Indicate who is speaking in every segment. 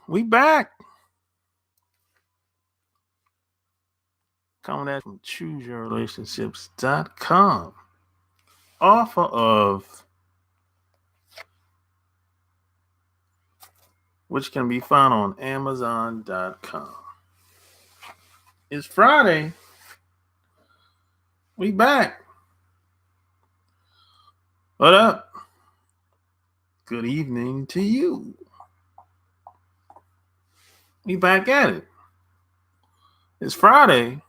Speaker 1: We back. Coming at from chooseyourrelationships.com. Offer of which can be found on Amazon.com. It's Friday. We back. What up? Good evening to you. We back at it. It's Friday.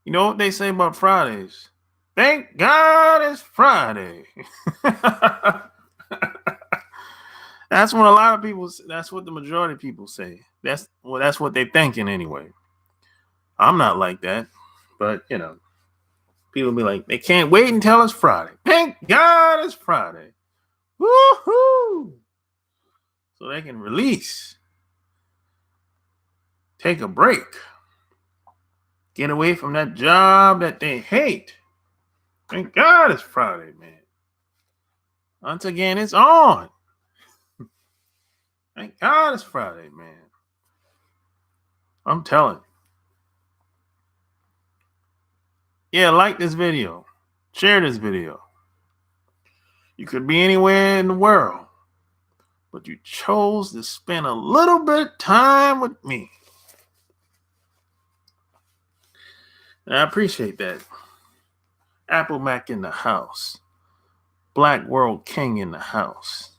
Speaker 1: You know what they say about Fridays? Thank God it's Friday. That's what a lot of people. That's what the majority of people say. That's what they're thinking anyway. I'm not like that, but people be like, they can't wait until it's Friday. Thank God it's Friday. Woohoo! So they can release, take a break, get away from that job that they hate. Thank God it's Friday, man. Once again, it's on. Thank God it's Friday, man. I'm telling you. Yeah, like this video. Share this video. You could be anywhere in the world, but you chose to spend a little bit of time with me. And I appreciate that. Apple Mac in the house. Black World King in the house.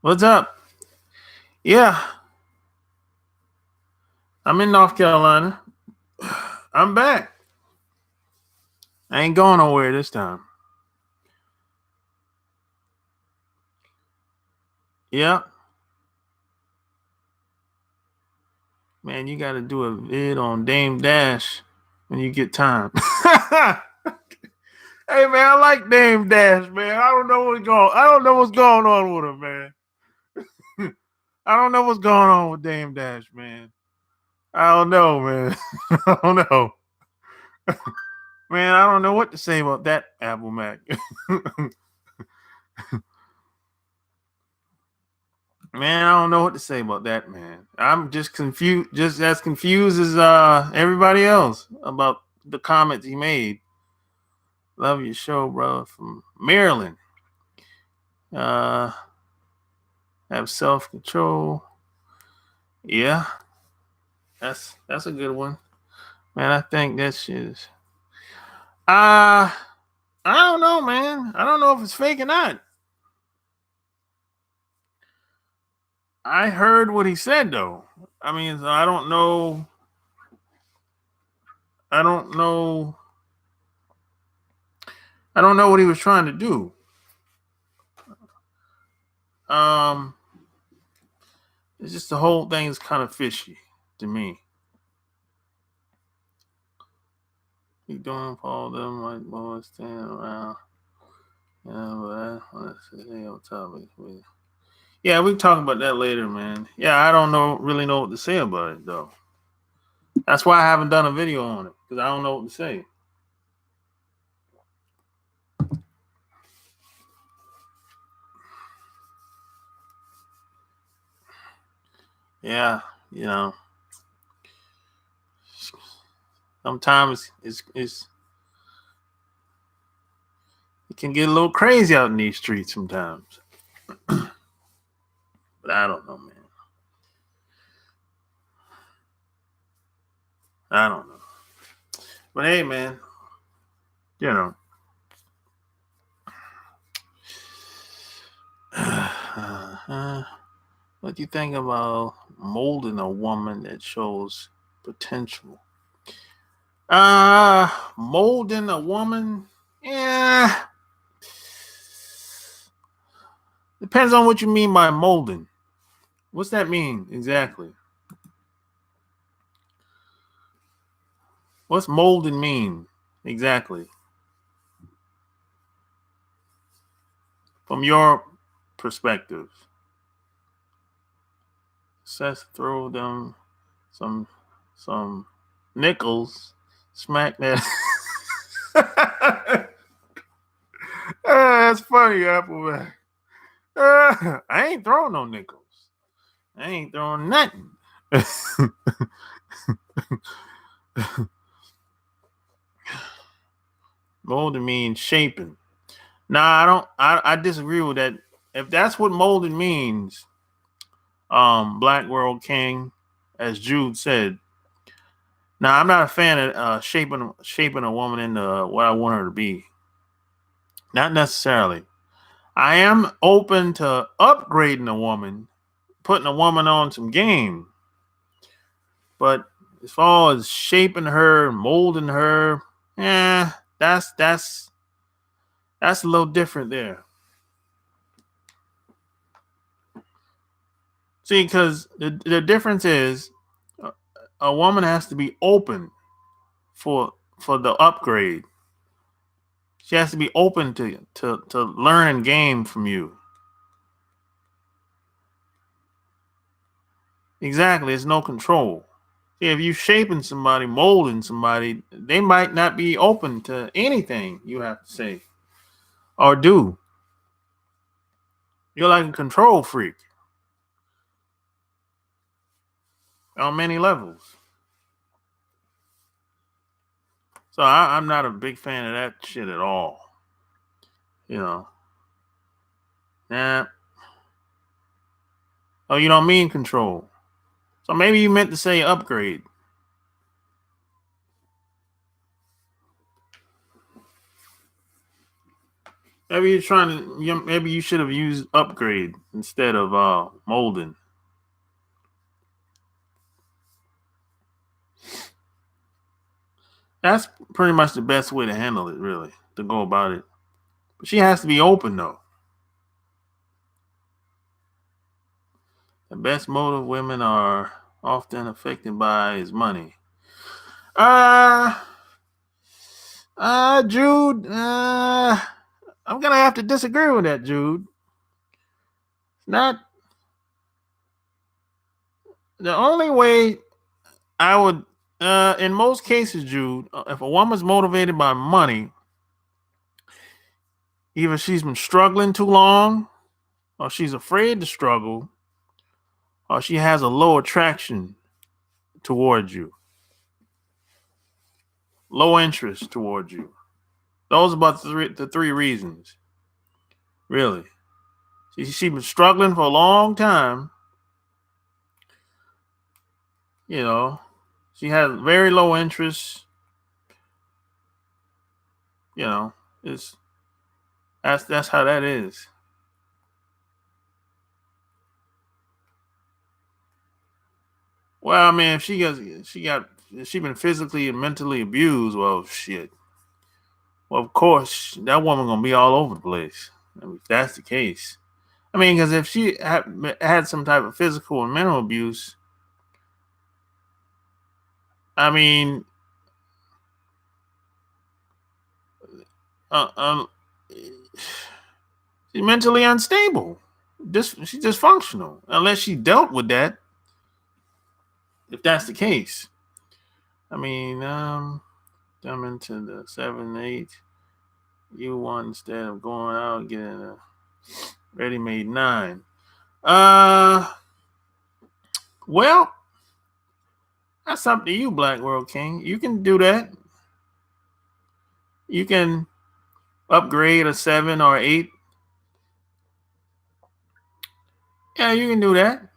Speaker 1: What's up? Yeah. I'm in North Carolina. I'm back. I ain't going nowhere this time. Yeah. Man, you got to do a vid on Dame Dash when you get time. Hey man, I like Dame Dash, man. I don't know what's going on with him, man. I don't know what's going on with Dame Dash, man. I don't know, man. I don't know. Man, I don't know what to say about that Apple Mac. Man, I don't know what to say about that, man. I'm just confused, just as confused as everybody else about the comments he made. Love your show, bro. From Maryland. Have self-control. Yeah. That's a good one. Man, I think that shit is I don't know, man. I don't know if it's fake or not. I heard what he said though. I mean, so I don't know. I don't know. I don't know what he was trying to do. It's just the whole thing is kind of fishy to me. He doing for all them white boys standing around. Yeah, but let's see on topic. Yeah, we can talk about that later, man. Yeah, I don't really know what to say about it though. That's why I haven't done a video on it because I don't know what to say. Yeah, sometimes it's it can get a little crazy out in these streets sometimes. But I don't know, man. I don't know. But hey, man, you know. What do you think about molding a woman that shows potential? Molding a woman? Yeah. Depends on what you mean by molding. What's that mean exactly? What's molding mean exactly? From your perspective. Seth throw them some nickels, smack that. That's funny, Appleback. I ain't throwing no nickels. I ain't throwing nothing. Molding means shaping. Nah, I don't. I disagree with that. If that's what molding means, Black World King, as Jude said. Now, I'm not a fan of shaping a woman into what I want her to be. Not necessarily. I am open to upgrading a woman, putting a woman on some game. But as far as shaping her, molding her, that's a little different there. See, because the difference is a woman has to be open for the upgrade. She has to be open to learn and game from you. Exactly, it's no control. See, if you're shaping somebody, molding somebody, they might not be open to anything you have to say or do. You're like a control freak on many levels. So I'm not a big fan of that shit at all. You know. Nah. Oh, you don't mean control. So maybe you meant to say upgrade. Maybe you're trying to. Maybe you should have used upgrade instead of molding. That's pretty much the best way to handle it, really, to go about it. But she has to be open, though. The best motive women are often affected by is money. Uh, Jude, I'm gonna have to disagree with that, Jude. Not the only way I would, in most cases, Jude, if a woman's motivated by money, either she's been struggling too long, or she's afraid to struggle, or she has a low attraction towards you, low interest towards you. Those are about the three reasons, really. She's been struggling for a long time. You know, she has very low interest. You know, it's that's how that is. Well, I mean, if she been physically and mentally abused, well, shit. Well, of course, that woman gonna be all over the place. I mean, if that's the case. I mean, because if she had some type of physical and mental abuse, I mean, uh, um, she's mentally unstable. She's dysfunctional unless she dealt with that. If that's the case, I mean, jump into the 7-8. You won instead of going out and getting a ready-made 9. Uh, well, that's up to you, Black World King. You can do that. You can upgrade a 7 or 8. Yeah, you can do that.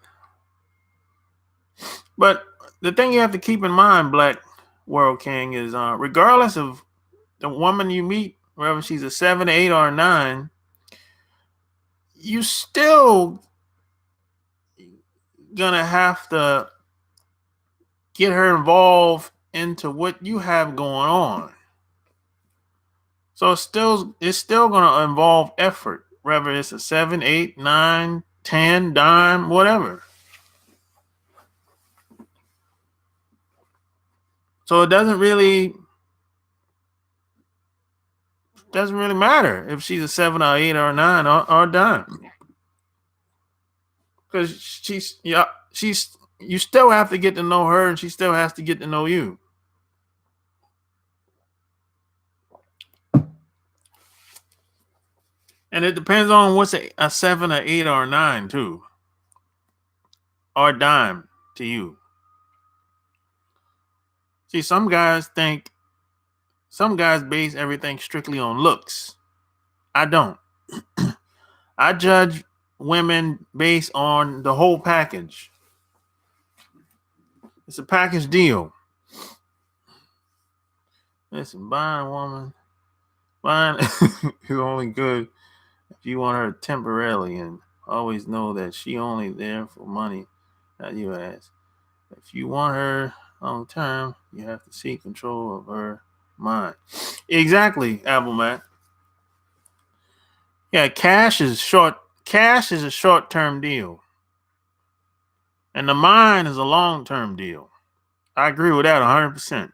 Speaker 1: But the thing you have to keep in mind, Black World King, is regardless of the woman you meet, whether she's a 7, 8, or a 9, you still gonna have to get her involved into what you have going on. So it's still gonna involve effort, whether it's a 7, 8, 9, 10, dime, whatever. So it doesn't really matter if she's a 7 or 8 or a 9 or a dime. Because she's you still have to get to know her and she still has to get to know you. And it depends on what's a 7, or 8, or a 9 too, or a dime to you. See, some guys base everything strictly on looks. I don't. I judge women based on the whole package. It's a package deal. Listen, buying a woman, buying is only good if you want her temporarily, and always know that she only there for money that you ask. If you want her long term, you have to seek control of her mind. Exactly, Appleman. Yeah, cash is a short-term deal. And the mind is a long-term deal. I agree with that 100%.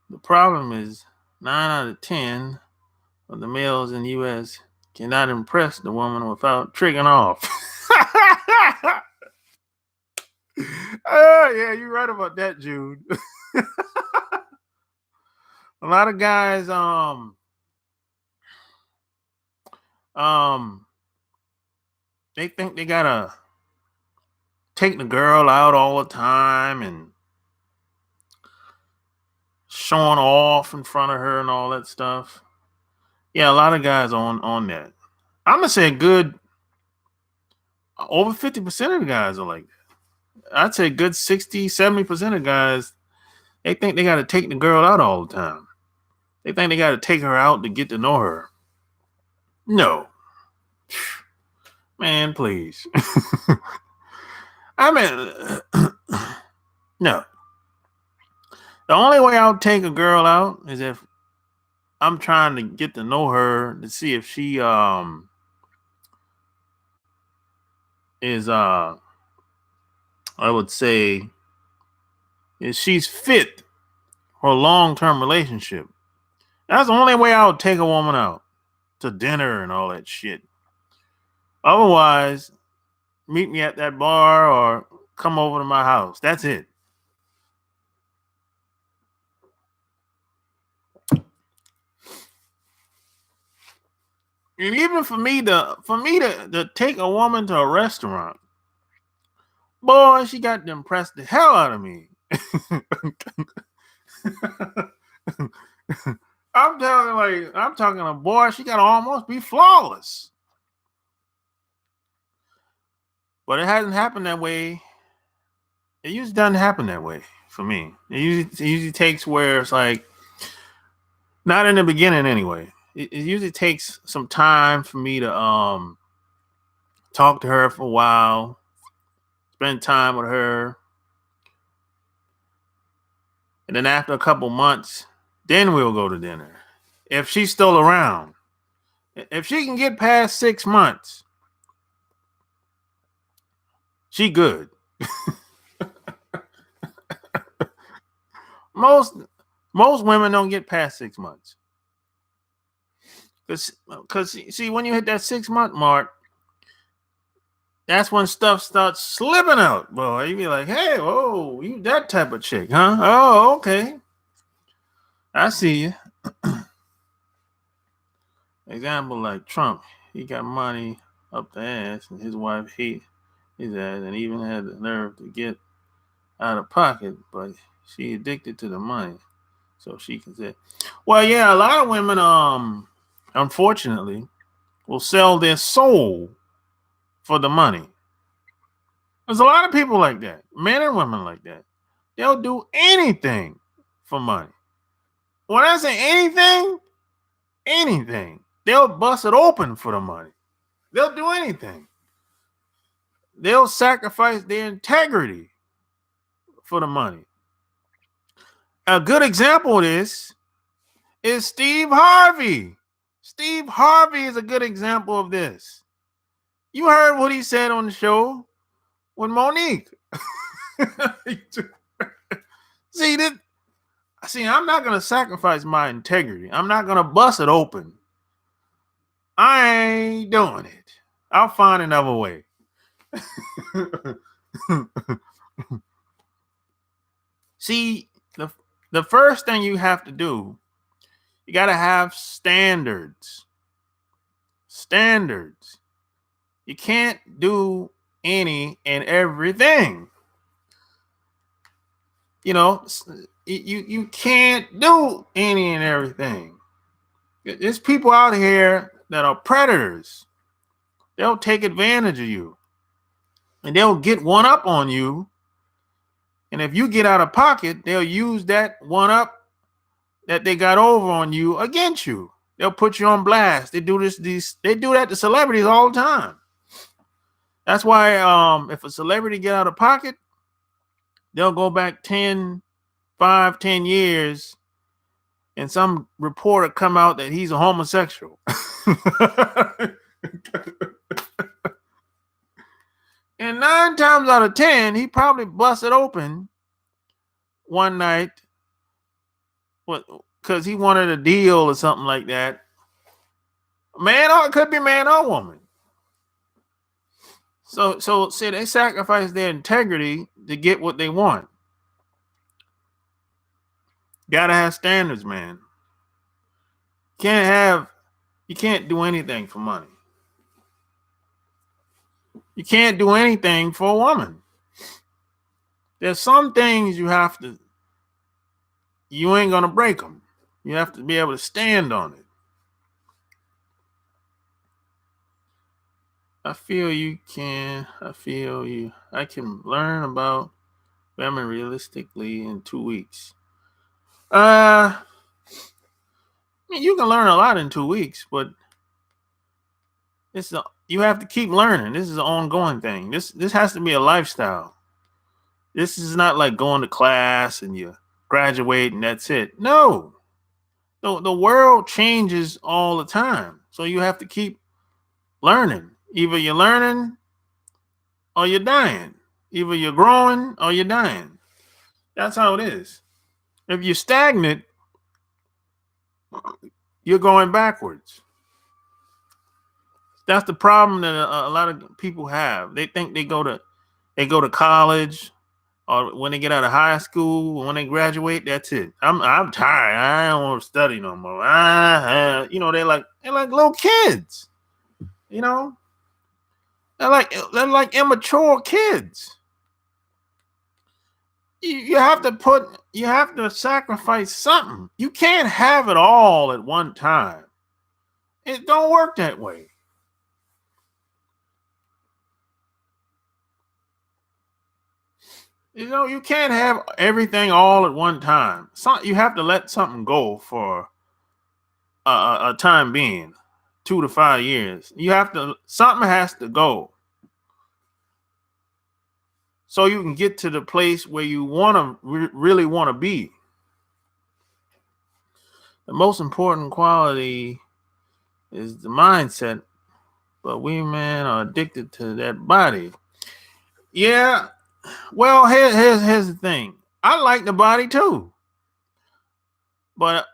Speaker 1: The problem is 9 out of 10 of the males in the U.S. cannot impress the woman without tricking off. Oh, yeah, you're right about that, Jude. A lot of guys, they think they gotta take the girl out all the time and showing off in front of her and all that stuff. Yeah, a lot of guys on that. I'm gonna say over 50% of the guys are like that. I'd say a good 60-70% of guys, they think they gotta take the girl out all the time. They think they gotta take her out to get to know her. No. Man, please. I mean, no. The only way I'll take a girl out is if I'm trying to get to know her to see if she is I would say if she's fit for a long-term relationship. That's the only way I would take a woman out to dinner and all that shit. Otherwise, meet me at that bar or come over to my house. That's it. And even for me to take a woman to a restaurant, boy, she got to impress the hell out of me. I'm talking a boy, she gotta almost be flawless. But it hasn't happened that way. It usually doesn't happen that way for me. It usually takes where it's like, not in the beginning anyway. It usually takes some time for me to talk to her for a while, spend time with her. And then after a couple months, then we'll go to dinner. If she's still around. If she can get past 6 months, she good. Most women don't get past 6 months. Because see, when you hit that 6-month mark, that's when stuff starts slipping out, boy. You be like, hey, whoa, you that type of chick, huh? Oh, okay. I see you. Example like Trump. He got money up the ass, and his wife hate his ass, and even had the nerve to get out of pocket, but she addicted to the money. So she can say, well, yeah, a lot of women, unfortunately, will sell their soul for the money. There's a lot of people like that, men and women like that. They'll do anything for money. When I say anything, they'll bust it open for the money. They'll do anything. They'll sacrifice their integrity for the money. A good example of this is Steve Harvey. Steve Harvey is a good example of this. You heard what he said on the show with Monique. See, I'm not going to sacrifice my integrity. I'm not going to bust it open. I ain't doing it. I'll find another way. See, the first thing you have to do You got to have standards. Standards. You can't do any and everything. You can't do any and everything. There's people out here that are predators. They'll take advantage of you. And they'll get one up on you. And if you get out of pocket, they'll use that one up that they got over on you against you. They'll put you on blast. They do that to celebrities all the time. That's why if a celebrity get out of pocket, they'll go back 10 years, and some reporter come out that he's a homosexual. And 9 times out of 10, he probably busted open one night because he wanted a deal or something like that. Man, or it could be man or woman. So see, they sacrifice their integrity to get what they want. Gotta have standards, man. You can't do anything for money. You can't do anything for a woman. There's some things you ain't gonna break them. You have to be able to stand on it. I feel you. I can learn about women realistically in 2 weeks. I mean, you can learn a lot in 2 weeks, but you have to keep learning. This is an ongoing thing. This has to be a lifestyle. This is not like going to class and you graduate and that's it. No. The world changes all the time. So you have to keep learning. Either you're learning or you're dying. Either you're growing or you're dying. That's how it is. If you're stagnant, you're going backwards. That's the problem that a lot of people have. They think they go to college, or when they get out of high school, when they graduate, that's it. I'm tired. I don't want to study no more. They're like little kids. They're like immature kids. You have to sacrifice something. You can't have it all at one time. It don't work that way. You can't have everything all at one time. You have to let something go for a time being, 2 to 5 years. Something has to go, so you can get to the place where you really want to be. The most important quality is the mindset, but we men are addicted to that body. Yeah. Well, here's the thing. I like the body too, but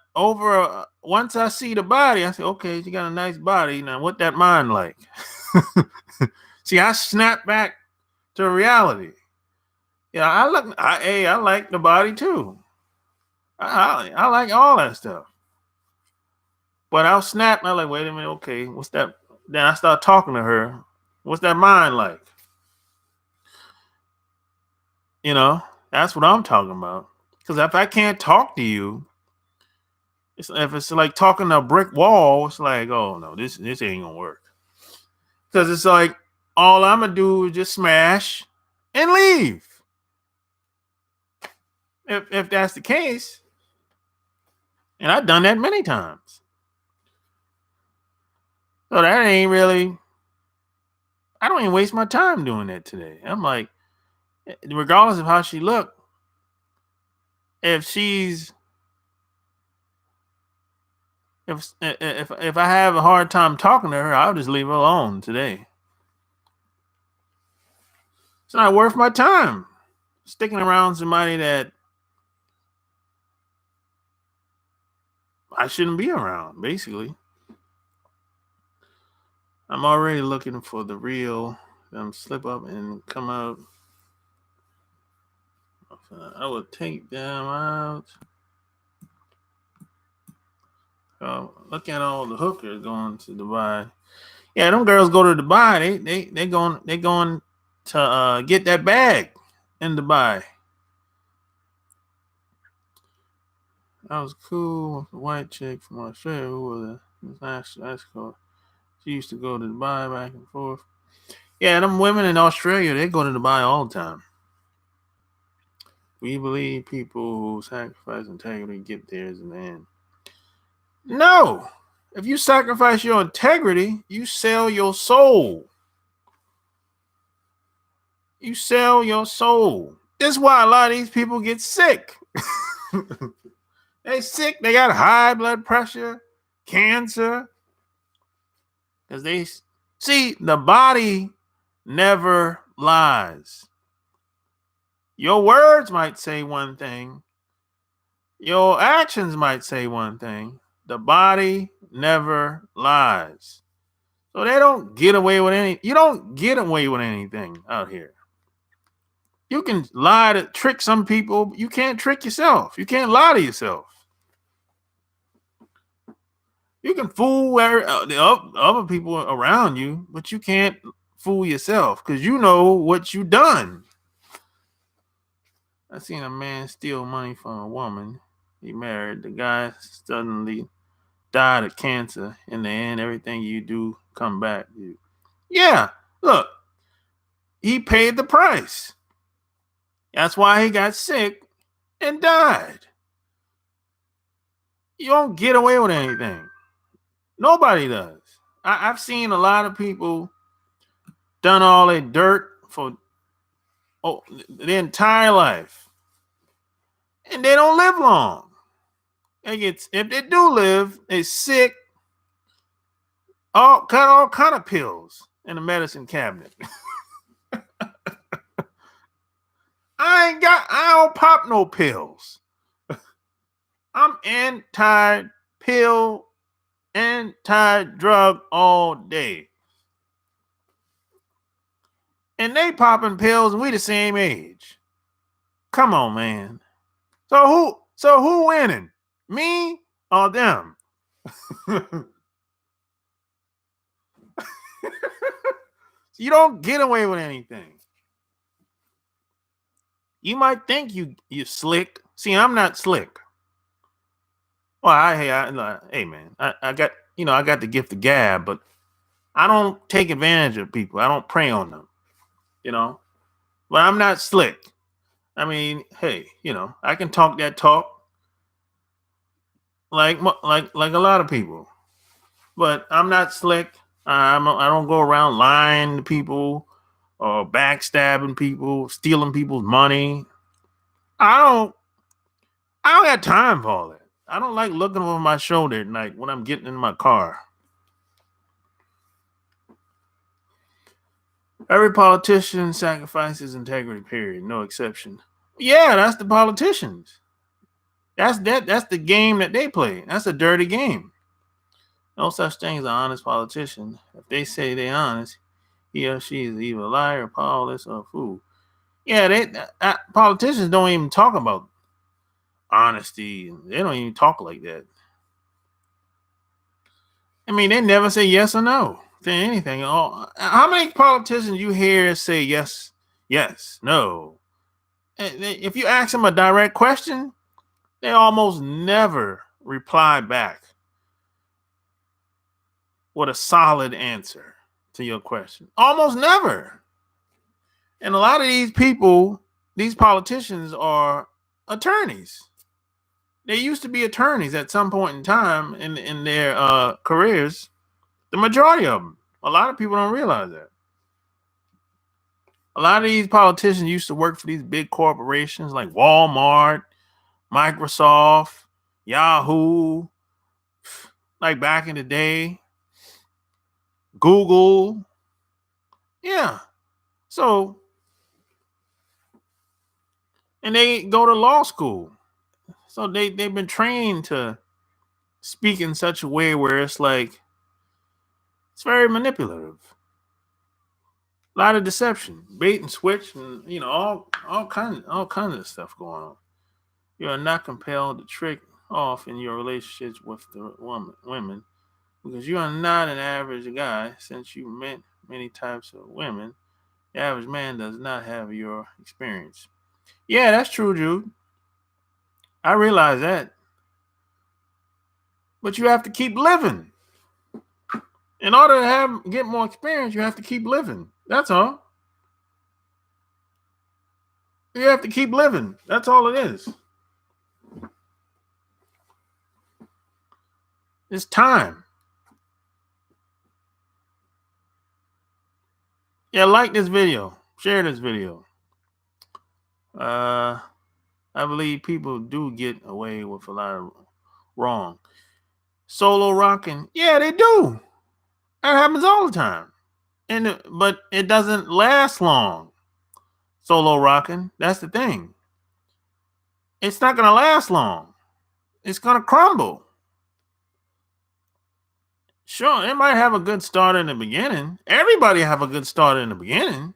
Speaker 1: once I see the body, I say, okay, you got a nice body. Now, what that mind like? See, I snap back to reality. Yeah, I like the body too. I like all that stuff. But I'll snap and I'm like, wait a minute, okay, what's that? Then I start talking to her. What's that mind like? That's what I'm talking about. Because if I can't talk to you, if it's like talking to a brick wall, it's like, oh no, this ain't gonna work. Because it's like all I'm gonna do is just smash and leave. If that's the case, and I've done that many times. So that ain't really. I don't even waste my time doing that today. I'm like, regardless of how she looked, if I have a hard time talking to her, I'll just leave her alone today. It's not worth my time sticking around somebody that I shouldn't be around, basically. I'm already looking for the real slip up and come out. I will take them out. Look at all the hookers going to Dubai. Yeah, them girls go to Dubai. They going to get that bag in Dubai. That was cool. The white chick from Australia who was that's cool. She used to go to Dubai back and forth. Yeah, them women in Australia, they go to Dubai all the time. We believe people who sacrifice integrity get theirs in the end. No. If you sacrifice your integrity, you sell your soul. You sell your soul. This is why a lot of these people get sick. They sick. They got high blood pressure, cancer. Because they see the body never lies. Your words might say one thing. Your actions might say one thing. The body never lies. So they don't get away with any. You don't get away with anything out here. You can lie to trick some people. You can't trick yourself. You can't lie to yourself. You can fool the other people around you, but you can't fool yourself because you know what you done. I seen a man steal money from a woman. He married. The guy suddenly died of cancer. In the end, everything you do come back to you. Yeah, look, he paid the price. That's why he got sick and died. You don't get away with anything. Nobody does. I've seen a lot of people done all their dirt for their entire life, and they don't live long. If they do live, they're sick. Got all kind of pills in the medicine cabinet. I don't pop no pills. I'm anti-pill, anti-drug all day. And they popping pills and we the same age. Come on, man. So who winning? Me or them? You don't get away with anything. You might think you slick. See, I'm not slick. Well, hey man, I got I got the gift of gab, but I don't take advantage of people. I don't prey on them. But I'm not slick. I mean, hey, I can talk that talk like a lot of people, but I'm not slick. I don't go around lying to people or backstabbing people, stealing people's money. I don't have time for all that. I don't like looking over my shoulder at night when I'm getting in my car. Every politician sacrifices integrity, period. No exception. Yeah, that's the politicians. That's the game that they play. That's a dirty game. No such thing as an honest politician. If they say they're honest, he or she is either a liar, powerless, or a fool. Yeah, politicians don't even talk about honesty. They don't even talk like that. I mean, they never say yes or no to anything. How many politicians you hear say yes, no? If you ask them a direct question, they almost never reply back with a solid answer to your question. Almost never. And a lot of these people, these politicians, are attorneys. They used to be attorneys at some point in time in their careers. The majority of them. A lot of people don't realize that. A lot of these politicians used to work for these big corporations like Walmart, Microsoft, Yahoo, like back in the day, Google. Yeah. So, and they go to law school. So they've been trained to speak in such a way where it's like, it's very manipulative. A lot of deception, bait and switch, and all kinds of stuff going on. You are not compelled to trick off in your relationships with the women, because you are not an average guy. Since you met many types of women, the average man does not have your experience. Yeah, that's true, Jude. I realize that. But you have to keep living. In order to get more experience, you have to keep living. That's all. You have to keep living. That's all it is. It's time. Yeah, like this video. Share this video. I believe people do get away with a lot of wrong. Solo rocking. Yeah, they do. That happens all the time. But it doesn't last long. Solo rocking. That's the thing. It's not going to last long. It's going to crumble. Sure, it might have a good start in the beginning. Everybody have a good start in the beginning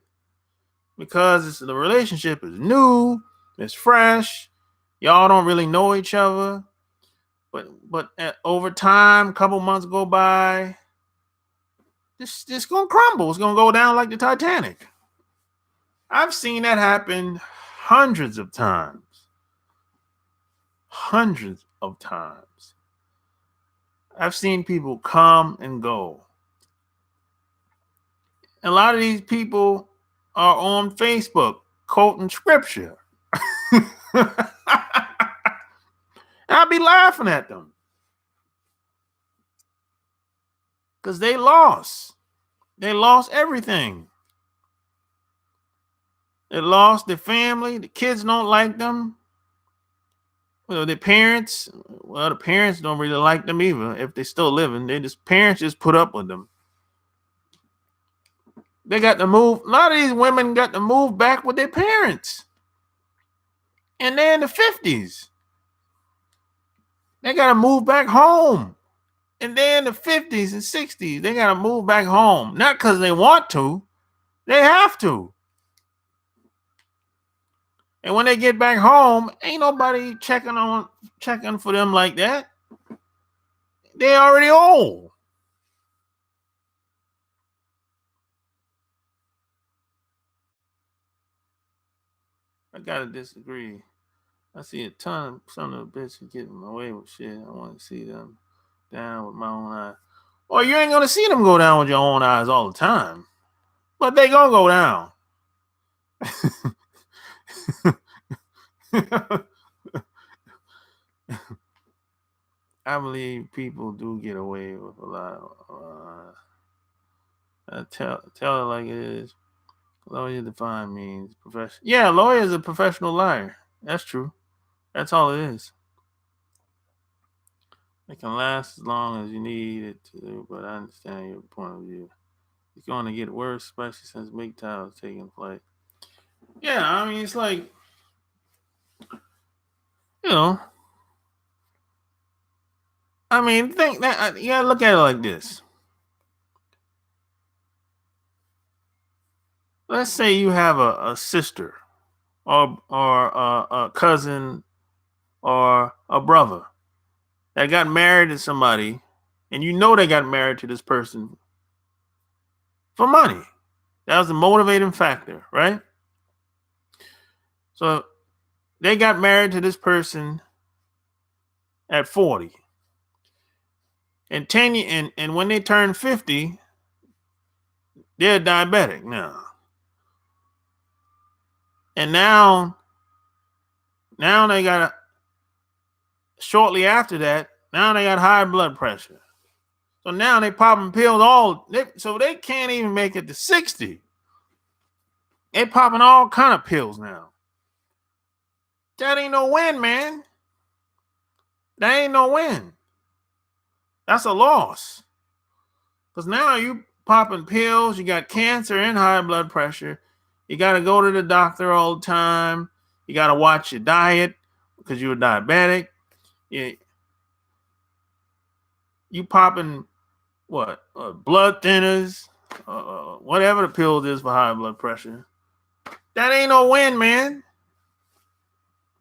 Speaker 1: because the relationship is new, it's fresh. Y'all don't really know each other. But over time, a couple months go by, this going to crumble. It's going to go down like the Titanic. I've seen that happen hundreds of times. Hundreds of times. I've seen people come and go. A lot of these people are on Facebook quoting scripture. I'll be laughing at them. Because they lost. They lost everything. They lost their family. The kids don't like them. Well, the parents don't really like them either. If they're still living, parents just put up with them. They got to move. A lot of these women got to move back with their parents. And they're in the 50s. They got to move back home. And they're in the 50s and 60s. They got to move back home. Not because they want to. They have to. And when they get back home, ain't nobody checking for them like that. They already old. I gotta disagree. I see a ton of some of the bitches getting away with shit. I want to see them down with my own eyes. Well, you ain't gonna see them go down with your own eyes all the time, but they gonna go down. I believe people do get away with a lot of tell it like it is. Lawyer defined means professional. Yeah, lawyer is a professional liar. That's true. That's all it is. It can last as long as you need it to, but I understand your point of view. It's going to get worse, especially since MGTOW is taking flight. Yeah, I mean, it's like, I mean, think that you gotta look at it like this. Let's say you have a sister or a cousin or a brother that got married to somebody, and you know they got married to this person for money. That was the motivating factor, right? So they got married to this person at 40. And 10 and when they turn 50, they're diabetic now. And now they got shortly after that, now they got high blood pressure. So now they popping pills so they can't even make it to 60. They popping all kind of pills now. That ain't no win, man. That ain't no win. That's a loss. Because now you popping pills, you got cancer and high blood pressure. You got to go to the doctor all the time. You got to watch your diet because you're diabetic. You popping what? Blood thinners, whatever the pill is for high blood pressure. That ain't no win, man.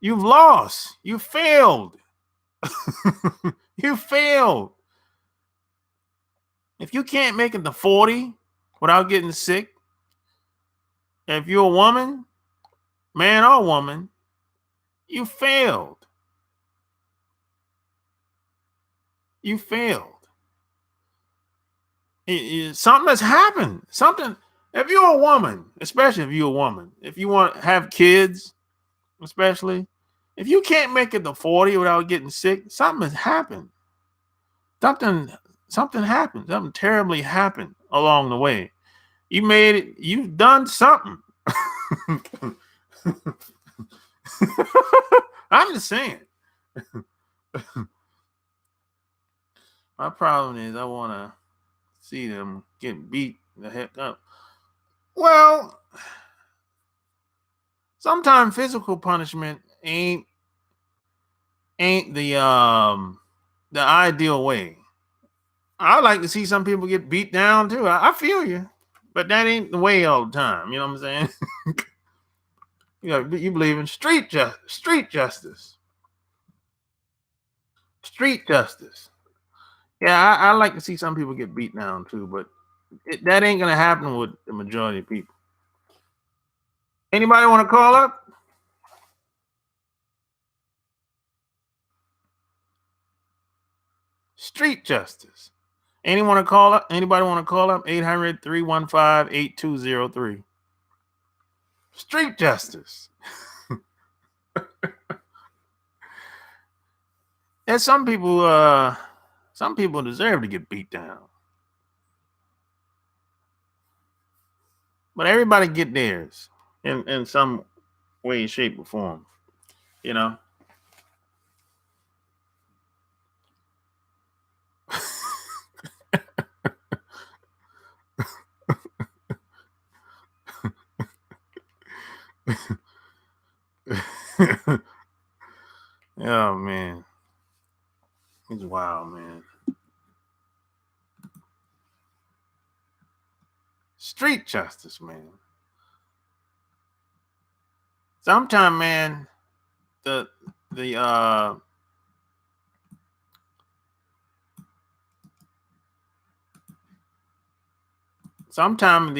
Speaker 1: You've lost. You failed. You failed. If you can't make it to 40 without getting sick, if you're a woman, man or woman, you failed. You failed. Something has happened. Something. If you're a woman, especially if you're a woman, if you want to have kids, especially, if you can't make it to 40 without getting sick, something has happened. Something happened. Something terribly happened along the way. You made it. You've done something. I'm just saying. My problem is I want to see them get beat the heck up. Well, sometimes physical punishment ain't the ideal way. I like to see some people get beat down too. I feel you, but that ain't the way all the time. You know what I'm saying? You believe in street justice. Street justice. Yeah, I like to see some people get beat down too, but that ain't gonna happen with the majority of people. Anybody want to call up? Street justice. Anyone want to call up? Anybody want to call up? 800-315-8203. Street justice. And some people deserve to get beat down. But everybody get theirs in some way, shape, or form. You know? Oh man. It's wild, man. Street justice, man. Sometimes, man, sometimes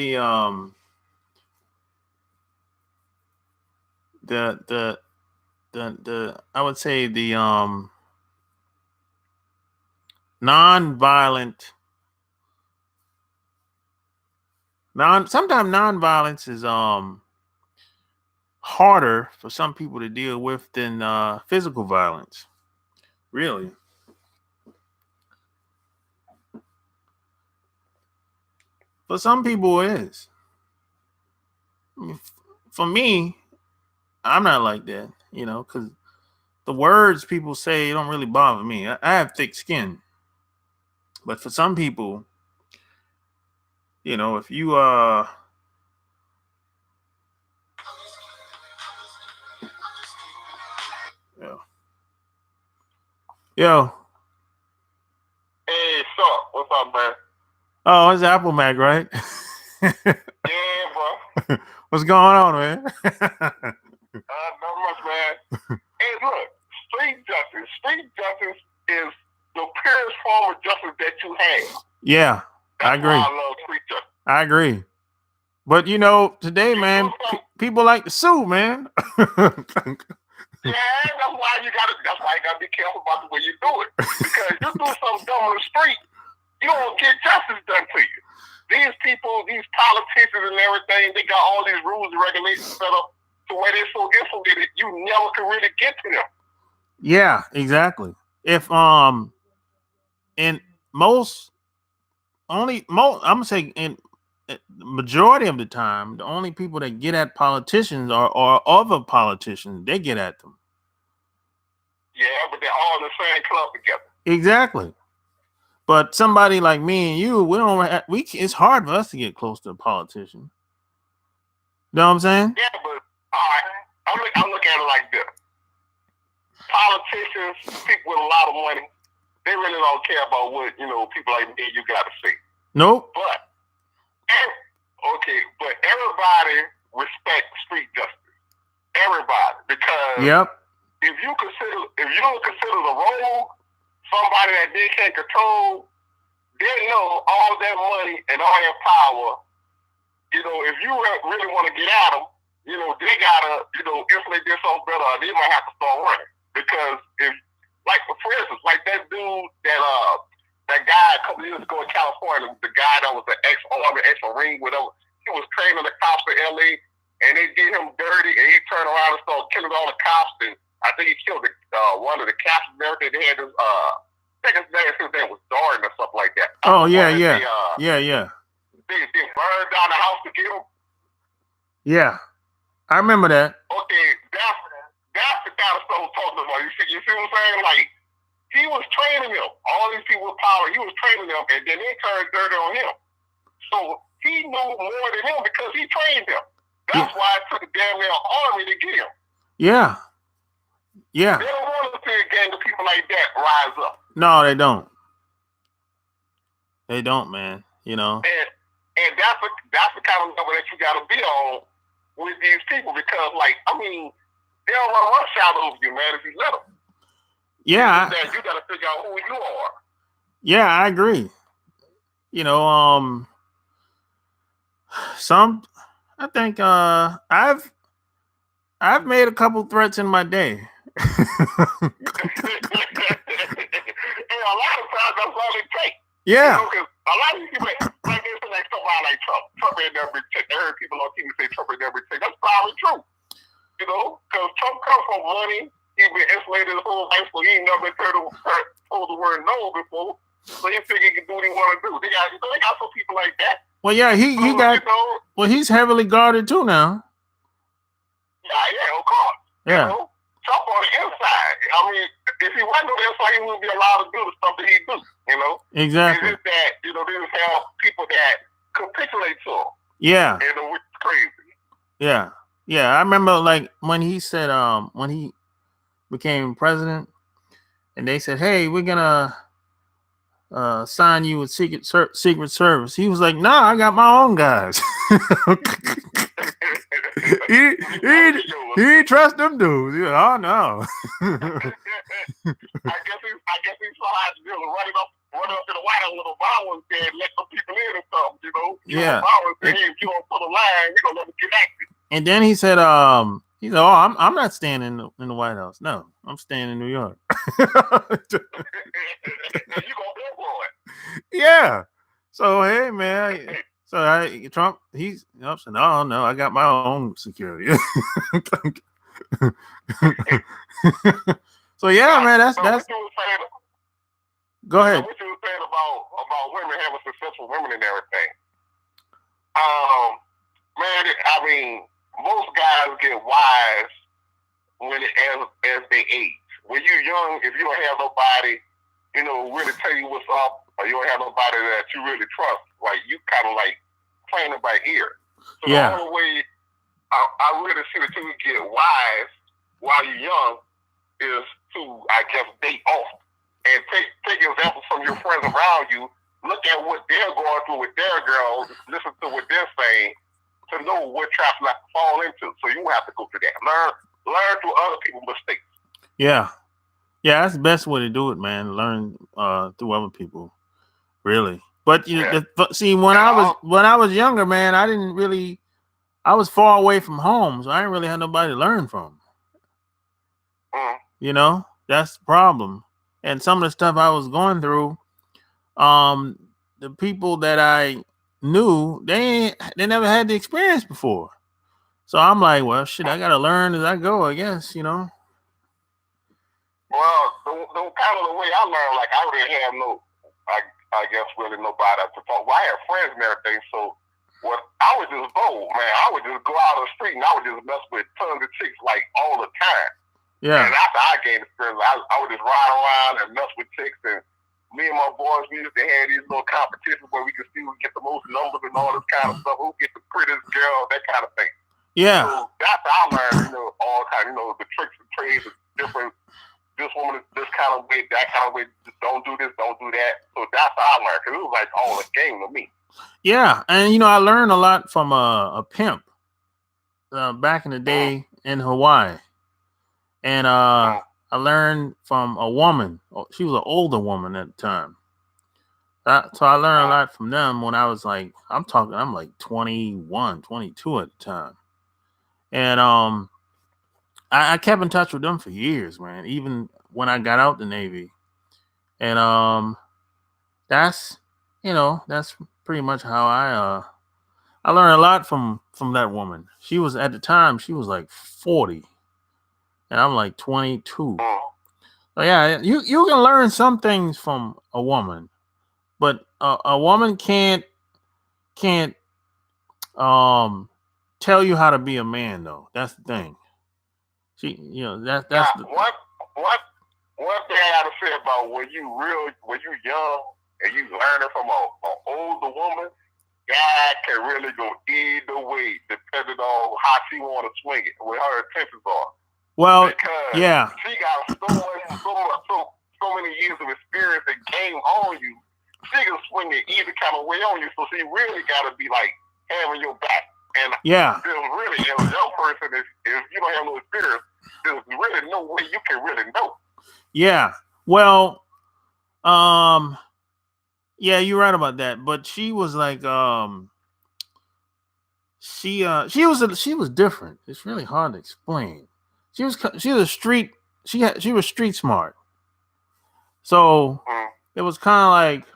Speaker 1: I would say the sometimes nonviolence is harder for some people to deal with than physical violence. Really. For some people it is. I mean, for me, I'm not like that, you know, because the words people say don't really bother me. I have thick skin. But for some people, you know, if you yeah. Yo.
Speaker 2: Hey, Sharp, what's up, man?
Speaker 1: Oh, it's Apple Mac, right?
Speaker 2: Yeah, bro.
Speaker 1: What's going on, man?
Speaker 2: Not much, man. Hey, look, street justice is the purest form of justice that you have.
Speaker 1: Yeah,
Speaker 2: That's
Speaker 1: I agree.
Speaker 2: Why I love street justice.
Speaker 1: I agree. But you know, today, man, people like to sue, man.
Speaker 2: Yeah, that's why you gotta be careful about the way you do it. Because you do something dumb on the street, you won't get justice done to you. These people, these politicians and everything, they got all these rules and regulations set up to where they're so insulated you never can really get to them.
Speaker 1: Yeah, exactly. If in I'm gonna say in the majority of the time, the only people that get at politicians are other politicians. They get at them.
Speaker 2: Yeah, but they're all in the same club together.
Speaker 1: Exactly. But somebody like me and you, it's hard for us to get close to a politician. You know what I'm saying?
Speaker 2: Yeah, but all right, I look at it like this. Politicians, people with a lot of money, they really don't care about what, people like me you gotta say.
Speaker 1: Nope.
Speaker 2: But everybody respects street justice. Everybody, because
Speaker 1: yep.
Speaker 2: If you don't consider the road, somebody that they can't control, they know all that money and all that power. You know, if you really want to get at them, you know, they gotta, you know, inflate their self better, or they might have to start running. Because if, like, for instance, like that dude that guy a couple years ago in California, the guy that was an ex-Army, ex-Marine, whatever, he was training the cops in LA, and they did him dirty, and he turned around and started killing all the cops, and I think he killed one of the captains and everything. They had this, I think his name was Darden or something like that.
Speaker 1: Oh, yeah.
Speaker 2: They burned down the house to get him.
Speaker 1: Yeah, I remember that.
Speaker 2: Okay, that's the kind of stuff I'm talking about. You see what I'm saying? Like, he was training them. All these people with power, he was training them, and then they turned dirty on him. So he knew more than him because he trained them. That's why it took a damn near army to get him.
Speaker 1: Yeah. Yeah.
Speaker 2: They don't want to see a gang of people like that rise up.
Speaker 1: No, they don't. They don't, man. You know.
Speaker 2: And that's the kind of level that you got to be on with these people, because, like, I mean, they don't run roughshod over you, man, if you let them.
Speaker 1: Yeah.
Speaker 2: You got to figure out who you are.
Speaker 1: Yeah, I agree. You know, I think I've made a couple threats in my day.
Speaker 2: And a lot of times that's all it takes.
Speaker 1: Yeah.
Speaker 2: You know, a lot of people like somebody like Trump. Trump ain't never been taken. I heard people on TV say Trump ain't never been taken. That's probably true. You know, because Trump comes from money. He's been insulated his whole life, so he ain't never told the word no before. So he figured he can do what he want to do. They got some people like that.
Speaker 1: Well, yeah, he got. You know, well, he's heavily guarded too now.
Speaker 2: Yeah, of course.
Speaker 1: Yeah.
Speaker 2: You know, Trump on the inside. I mean, if he wasn't on the inside, he wouldn't be allowed to do the stuff that he do. You know.
Speaker 1: Exactly.
Speaker 2: It's just that, you know, they just have people that capitulate to him.
Speaker 1: Yeah.
Speaker 2: You know, which is crazy.
Speaker 1: Yeah. Yeah. I remember, like, when he said, when he became president, and they said, "Hey, we're gonna sign you with Secret Service." He was like, "Nah, I got my own guys." he didn't trust them dudes. Oh no.
Speaker 2: I guess he saw how to do it, run up to the White House with Obama and said, "Let some people in or something," you know.
Speaker 1: Yeah.
Speaker 2: Obama said, "Hey, if you don't put a line, we're gonna let them get active."
Speaker 1: And then he said, "Oh, I'm not staying in the White House. No, I'm staying in New York."
Speaker 2: You gonna go for it?
Speaker 1: Yeah. So hey, man. So Trump, he's said, "No, I got my own security." So yeah, man, that's. Go ahead.
Speaker 2: What you were saying about women having successful women and everything. Man, I mean, most guys get wise as they age. When you're young, if you don't have nobody, you know, really tell you what's up, or you don't have nobody that you really trust, like, you kind of like playing it by ear. So
Speaker 1: yeah.
Speaker 2: The only way I really see that you can get wise while you're young is to, I guess, date off. And take examples from your friends around you. Look at what they're going through with their girls. Listen to what they're saying to know what traps not to fall into. So you won't have to go through that. Learn through other people's mistakes.
Speaker 1: Yeah. Yeah, that's the best way to do it, man. Learn through other people. Really. But see, when I was younger, man, I was far away from home, so I didn't really have nobody to learn from. You know, that's the problem. And some of the stuff I was going through, the people that I knew, they never had the experience before. So I'm like, well, shit, I gotta learn as I go, I guess, you know.
Speaker 2: Well, the kind of the way I learned, like, I really have I guess really nobody to talk. Well, I had friends and everything, so I was just bold, man. I would just go out on the street and I would just mess with tons of chicks like all the time.
Speaker 1: Yeah.
Speaker 2: And after I gained experience, I would just ride around and mess with chicks, and me and my boys, we used to have these little competitions where we could see who get the most numbers and all this kind of stuff, who get the prettiest girl, that kind of thing.
Speaker 1: Yeah.
Speaker 2: So that's how I learned, you know, all kind, you know, the tricks and trades are different. This woman is this kind of way, that kind of way. Just don't do this, don't do that. So that's how I learned, because it was like all a game to me.
Speaker 1: Yeah, and you know, I learned a lot from a pimp back in the day in Hawaii. And I learned from a woman. She was an older woman at the time. So I learned a lot from them when I was like, I'm like 21, 22 at the time. And I kept in touch with them for years, man, even when I got out the Navy. And that's that's pretty much how I learned a lot from that woman. She was at the time she was like 40 and I'm like 22. So yeah, you can learn some things from a woman, but a woman can't tell you how to be a man though. That's the thing. She that's
Speaker 2: Now,
Speaker 1: the
Speaker 2: one thing I gotta say about when you young and you learning from an older woman, God can really go either way depending on how she want to swing it, what her intentions are.
Speaker 1: Well,
Speaker 2: because
Speaker 1: yeah,
Speaker 2: she got so many years of experience and game on you. She can swing it either kind of way on you, so she really got to be like having your back. And
Speaker 1: yeah,
Speaker 2: there's really, as a young person, if you don't have no experience, there's really no way you can really know.
Speaker 1: Yeah. Well, yeah, you're right about that. But she was like, she was different. It's really hard to explain. She was a street. She was street smart. So it was kind of like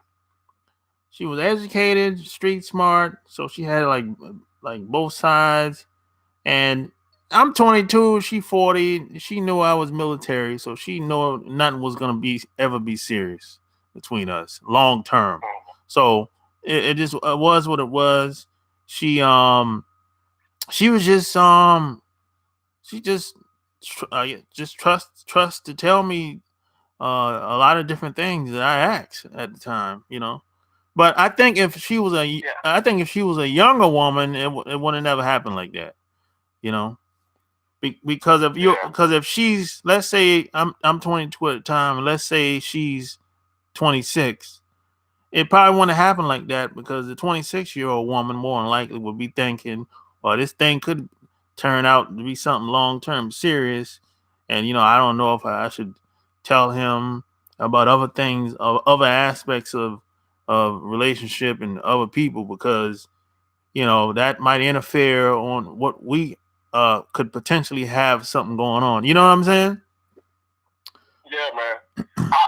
Speaker 1: she was educated, street smart. So she had like both sides. And I'm 22. She 40. She knew I was military, so she knew nothing was gonna ever be serious between us long term. So it just was what it was. She was she just trust to tell me a lot of different things that I asked at the time, But I think if she was a younger woman, it would have never happened like that, Because if she's, let's say I'm 22 at the time, and let's say she's 26, it probably wouldn't happen like that because the 26-year-old woman more than likely would be thinking, well, this thing could turn out to be something long-term serious. And, I don't know if I should tell him about other things, other aspects of relationship and other people, because, that might interfere on what we could potentially have something going on. You know what I'm saying?
Speaker 2: Yeah, man.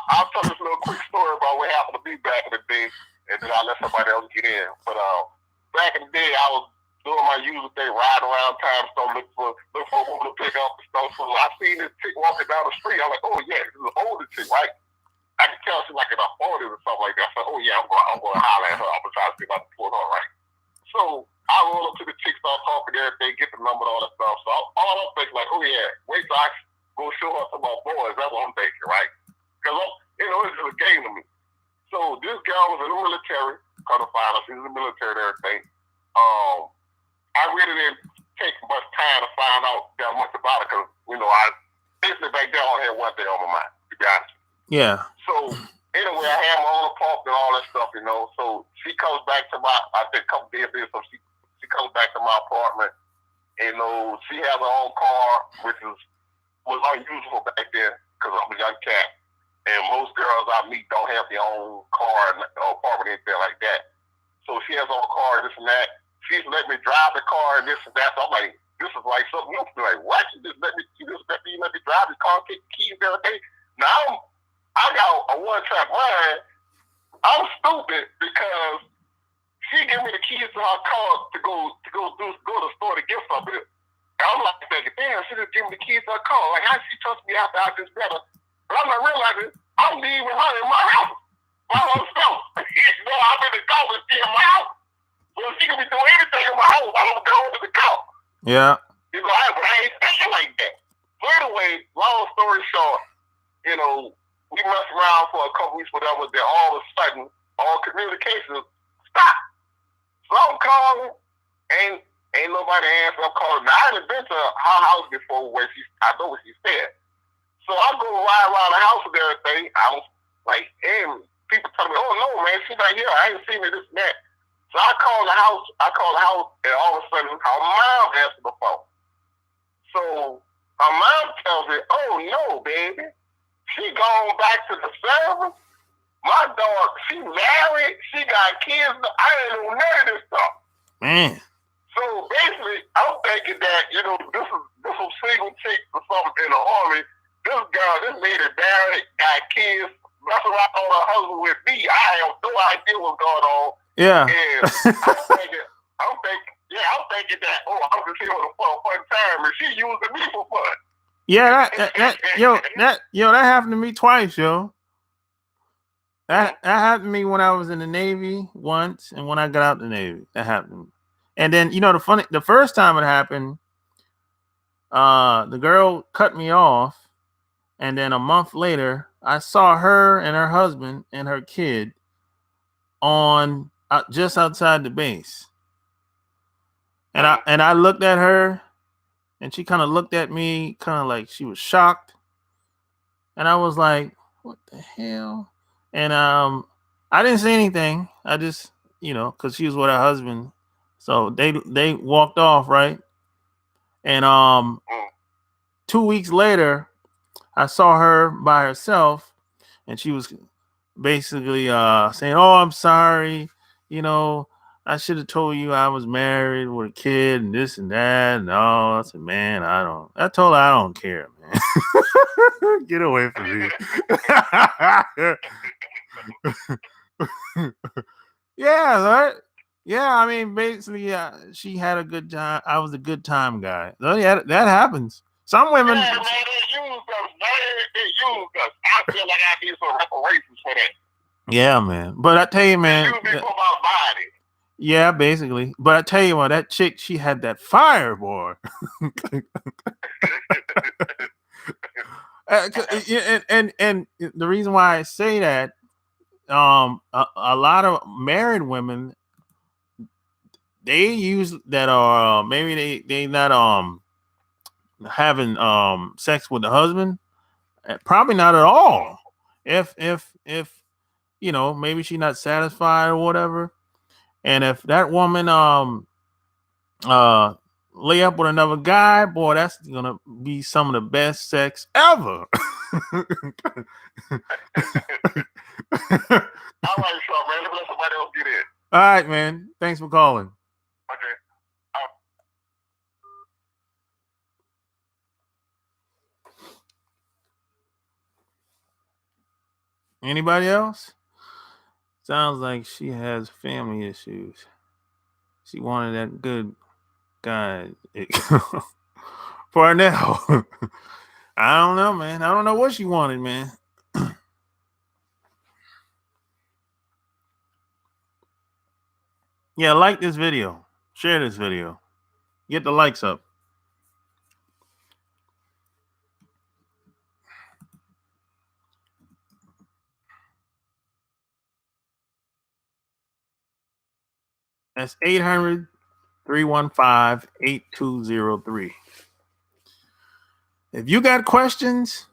Speaker 2: I'll tell this little quick story about what happened to me back in the day, and then I'll let somebody else get in. But back in the day, I was doing my usual thing, riding around town, so look for a woman to pick up and stuff. So I seen this chick walking down the street. I'm like, oh yeah, this is an older chick, right? I can tell she's like in her 40s or something like that. So oh yeah, I'm going to holler at her. I'm going to try to see if I can pull her right. So I roll up to the chick, start talking to everything, get the number and all that stuff. So all I'm thinking like, oh yeah, wait till I go show her to my boys. That's what I'm thinking, right? Because it's just a game to me. So this girl was in the military, come to find out she was in the military and everything. I really didn't take much time to find out that much about it because, I basically back then I only had one thing on my mind, to be honest.
Speaker 1: Yeah.
Speaker 2: So anyway, I had my own apartment and all that stuff, So she comes back to I think a couple days later, so she comes back to my apartment. She has her own car, which was unusual back then because I'm a young cat. And most girls I meet don't have their own car or apartment, anything like that. So she has her own car, this and that. She's let me drive the car and this and that. So I'm like, this is like something new. Like, what? You just let me drive the car, get the keys and everything. Now I got a one-track mind. I'm stupid because she gave me the keys to her car to go to the store to get something. And I'm like thinking, damn, she just gave me the keys to her car. Like, how she trust me after I just met her? But I'm not realizing I'm leaving her in my house by herself. I'm in the car with she in my house. So she can be doing anything in my house. I don't go into the car.
Speaker 1: Yeah.
Speaker 2: But I ain't thinking like that. So anyway, long story short, we messed around for a couple weeks, whatever, then all of a sudden, all communication stopped. So I'm calling, ain't nobody answer. I'm calling. Now, I haven't been to her house before where I know what she said. So I go ride around the house with everything. I was like, and people tell me, oh no, man, she's not here. I ain't seen her, this and that. So I call the house, and all of a sudden, her mom answered the phone. So Her mom tells her, "Oh no, baby, she gone back to the service. My dog, she married, she got kids. I ain't know none of this stuff."
Speaker 1: Man.
Speaker 2: So basically, I'm thinking that, this is some single chick or something in the army. This lady married, got kids. That's what I thought her husband would be. I have no idea what's going on.
Speaker 1: Yeah.
Speaker 2: And I'm thinking that, I'm just here for a fun time, and she using me for fun.
Speaker 1: Yeah, that happened to me twice, yo. That happened to me when I was in the Navy once, and when I got out the Navy, that happened to me. And then, the first time it happened, the girl cut me off, and then a month later, I saw her and her husband and her kid on just outside the base, and I looked at her, and she kind of looked at me, kind of like she was shocked, and I was like, "What the hell?" And I didn't say anything. I just, because she was with her husband. So they walked off, right? And 2 weeks later, I saw her by herself, and she was basically saying, "Oh, I'm sorry. I should have told you I was married with a kid and this and that." And I said, "Man, I told her I don't care, man. Get away from me." Yeah, right. Yeah, I mean, basically, she had a good time. I was a good time guy. So, yeah, that happens. Some women.
Speaker 2: Yeah, man, they use us, man. They use us. I feel like I need some reparations for that.
Speaker 1: Yeah, man. But I tell you, man.
Speaker 2: Use me for my body.
Speaker 1: Yeah, basically. But I tell you what, that chick, she had that fire, boy. And the reason why I say that, a lot of married women, they use that, maybe they not having sex with the husband, probably not at all. If maybe she's not satisfied or whatever, and if that woman lay up with another guy, boy, that's gonna be some of the best sex ever.
Speaker 2: All right, so man, let somebody else get in.
Speaker 1: All right, man. Thanks for calling.
Speaker 2: Okay.
Speaker 1: Anybody else? Sounds like she has family issues. She wanted that good guy. Parnell. I don't know, man. I don't know what she wanted, man. Yeah, like this video. Share this video. Get the likes up. That's 800-315-8203. If you got questions,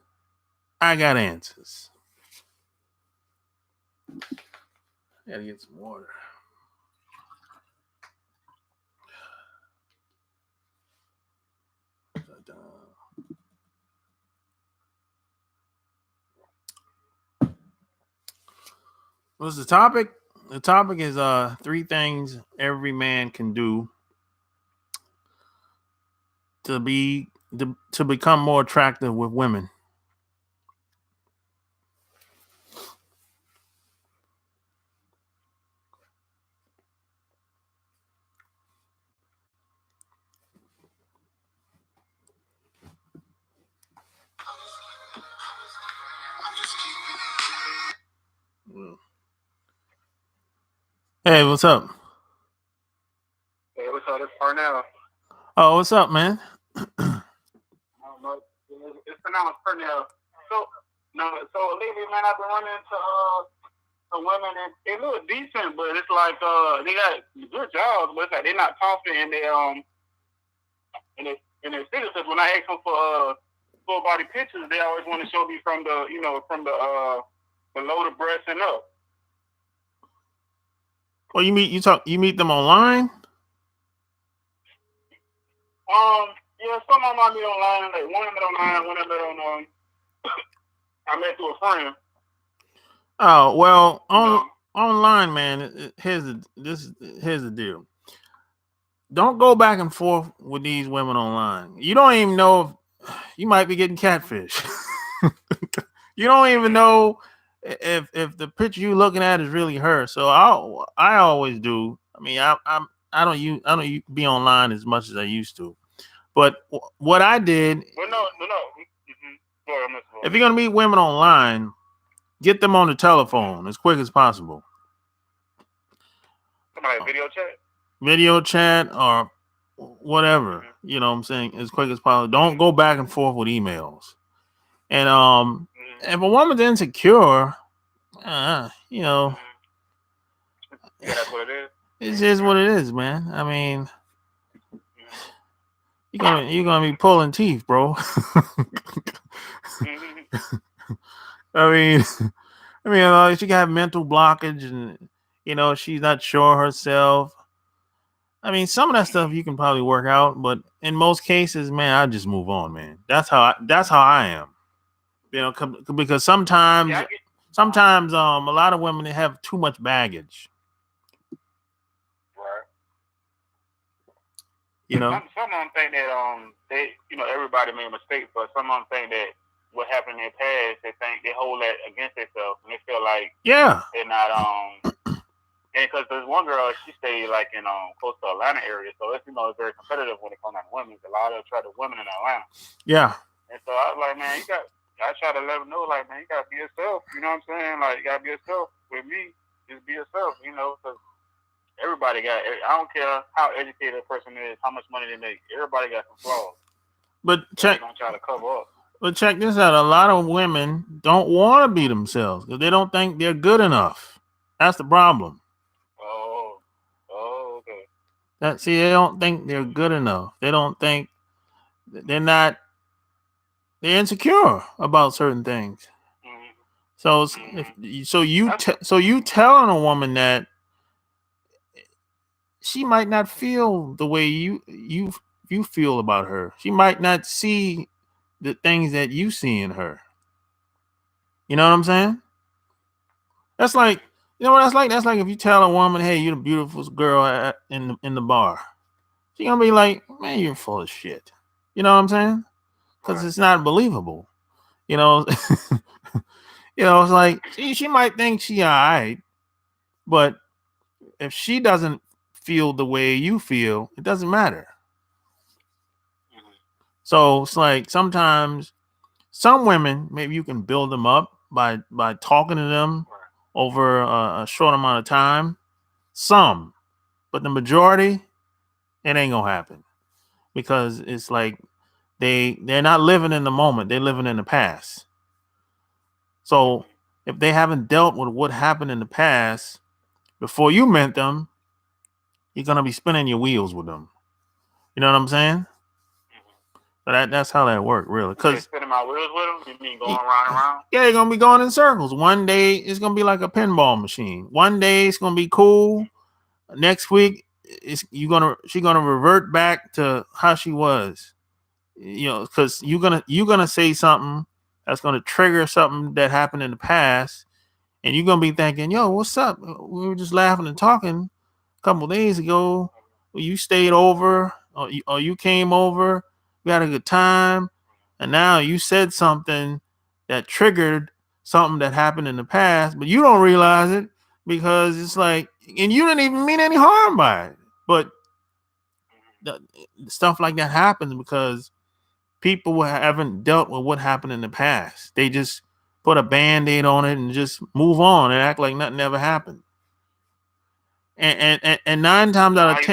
Speaker 1: I got answers. Gotta get some water. What's the topic? The topic is 3 things every man can do to become more attractive with women. Hey, what's up?
Speaker 2: Hey, what's up? It's Parnell.
Speaker 1: Oh, what's up, man?
Speaker 2: I don't know. It's pronounced Parnell. So lately, man, I've been running into some women, and they look decent, but it's like they got good jobs, but it's like they're not confident in their citizens. When I ask them for full body pictures, they always want to show me from the below the breast and up.
Speaker 1: Well, you meet them online?
Speaker 2: Yeah, some of them I meet online. Like one I met online, one I met on. I met through a friend.
Speaker 1: Oh well, online, man. Here's the deal. Don't go back and forth with these women online. You don't even know if you might be getting catfish. You don't even know if the picture you looking at is really her. So I always do. I mean, I don't be online as much as I used to. But what I did.
Speaker 2: Well, no. Mm-hmm.
Speaker 1: If you're gonna meet women online, get them on the telephone as quick as possible.
Speaker 2: Somebody
Speaker 1: video chat or whatever. Mm-hmm. You know what I'm saying? As quick as possible. Don't go back and forth with emails. And if a woman's insecure, you know,
Speaker 2: that's what it is.
Speaker 1: It's just what it is, man. I mean, you're gonna be pulling teeth, bro. I mean, she got mental blockage, and she's not sure herself. I mean, some of that stuff you can probably work out, but in most cases, man, I just move on, man. That's how I am. Because sometimes a lot of women, they have too much baggage.
Speaker 2: Right.
Speaker 3: Some of them think that everybody made mistakes, but some of them think that what happened in their past, they think they hold that against themselves, and they feel like they're not and because there's one girl, she stayed like in close to Atlanta area, so it's it's very competitive when it comes down to women. A lot of attractive women in Atlanta.
Speaker 1: Yeah.
Speaker 3: And so I was like, man, I try to let them know, like, man, you gotta be yourself. You know what I'm saying? Like, you gotta be yourself. With me, just be yourself. Because everybody got. I don't care how educated a person is, how much money they make. Everybody got some flaws.
Speaker 1: But check.
Speaker 3: Don't try to cover up.
Speaker 1: But check this out. A lot of women don't want to be themselves because they don't think they're good enough. That's the problem.
Speaker 3: Okay.
Speaker 1: They don't think they're good enough. They don't think they're insecure about certain things.
Speaker 3: Mm-hmm.
Speaker 1: So you telling a woman that she might not feel the way you feel about her. She might not see the things that you see in her. You know what I'm saying? That's like, that's like if you tell a woman, "Hey, you're the beautiful girl in the bar." She's gonna be like, "Man, you're full of shit." You know what I'm saying? Because It's not believable. It's like she might think she all right, but if she doesn't feel the way you feel, it doesn't matter. Mm-hmm. So it's like sometimes some women, maybe you can build them up by talking to them over a short amount of time. Some, but the majority, it ain't gonna happen because it's like they're not living in the moment; they're living in the past. So if they haven't dealt with what happened in the past before you met them, you're gonna be spinning your wheels with them. You know what I'm saying? So that's how that works, really. Because
Speaker 3: spinning my wheels with them, you mean going around?
Speaker 1: Yeah, you're gonna be going in circles. One day it's gonna be like a pinball machine. One day it's gonna be cool. Next week she's gonna revert back to how she was. Because you're gonna say something that's gonna trigger something that happened in the past, and you're gonna be thinking, "Yo, what's up? We were just laughing and talking a couple days ago. You stayed over, or you came over. We had a good time, and now you said something that triggered something that happened in the past, but you don't realize it because it's like, and you didn't even mean any harm by it. But stuff like that happens because people haven't dealt with what happened in the past. They just put a Band-Aid on it and just move on and act like nothing ever happened. And 9 times out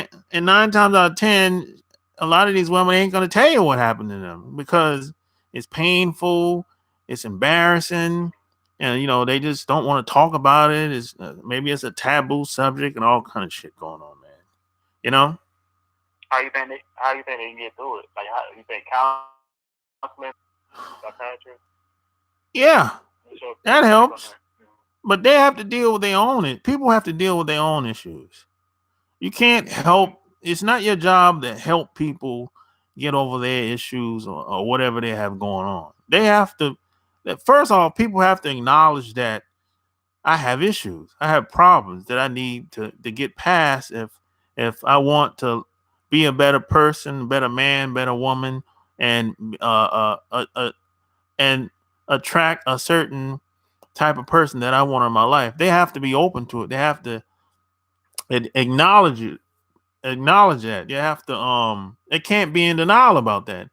Speaker 1: of 10, a lot of these women ain't gonna tell you what happened to them because it's painful, it's embarrassing, and they just don't want to talk about it. It's maybe it's a taboo subject and all kind of shit going on, man.
Speaker 3: How you think they can get through it? Like, how you think counseling, psychiatrist?
Speaker 1: Yeah, that helps. But they have to deal with their own. People have to deal with their own issues. You can't help. It's not your job to help people get over their issues or whatever they have going on. They have to, first off, people have to acknowledge that I have issues. I have problems that I need to get past if I want to be a better person, better man, better woman, and and attract a certain type of person that I want in my life. They have to be open to it. They have to acknowledge it. Acknowledge that. You have to they can't be in denial about that.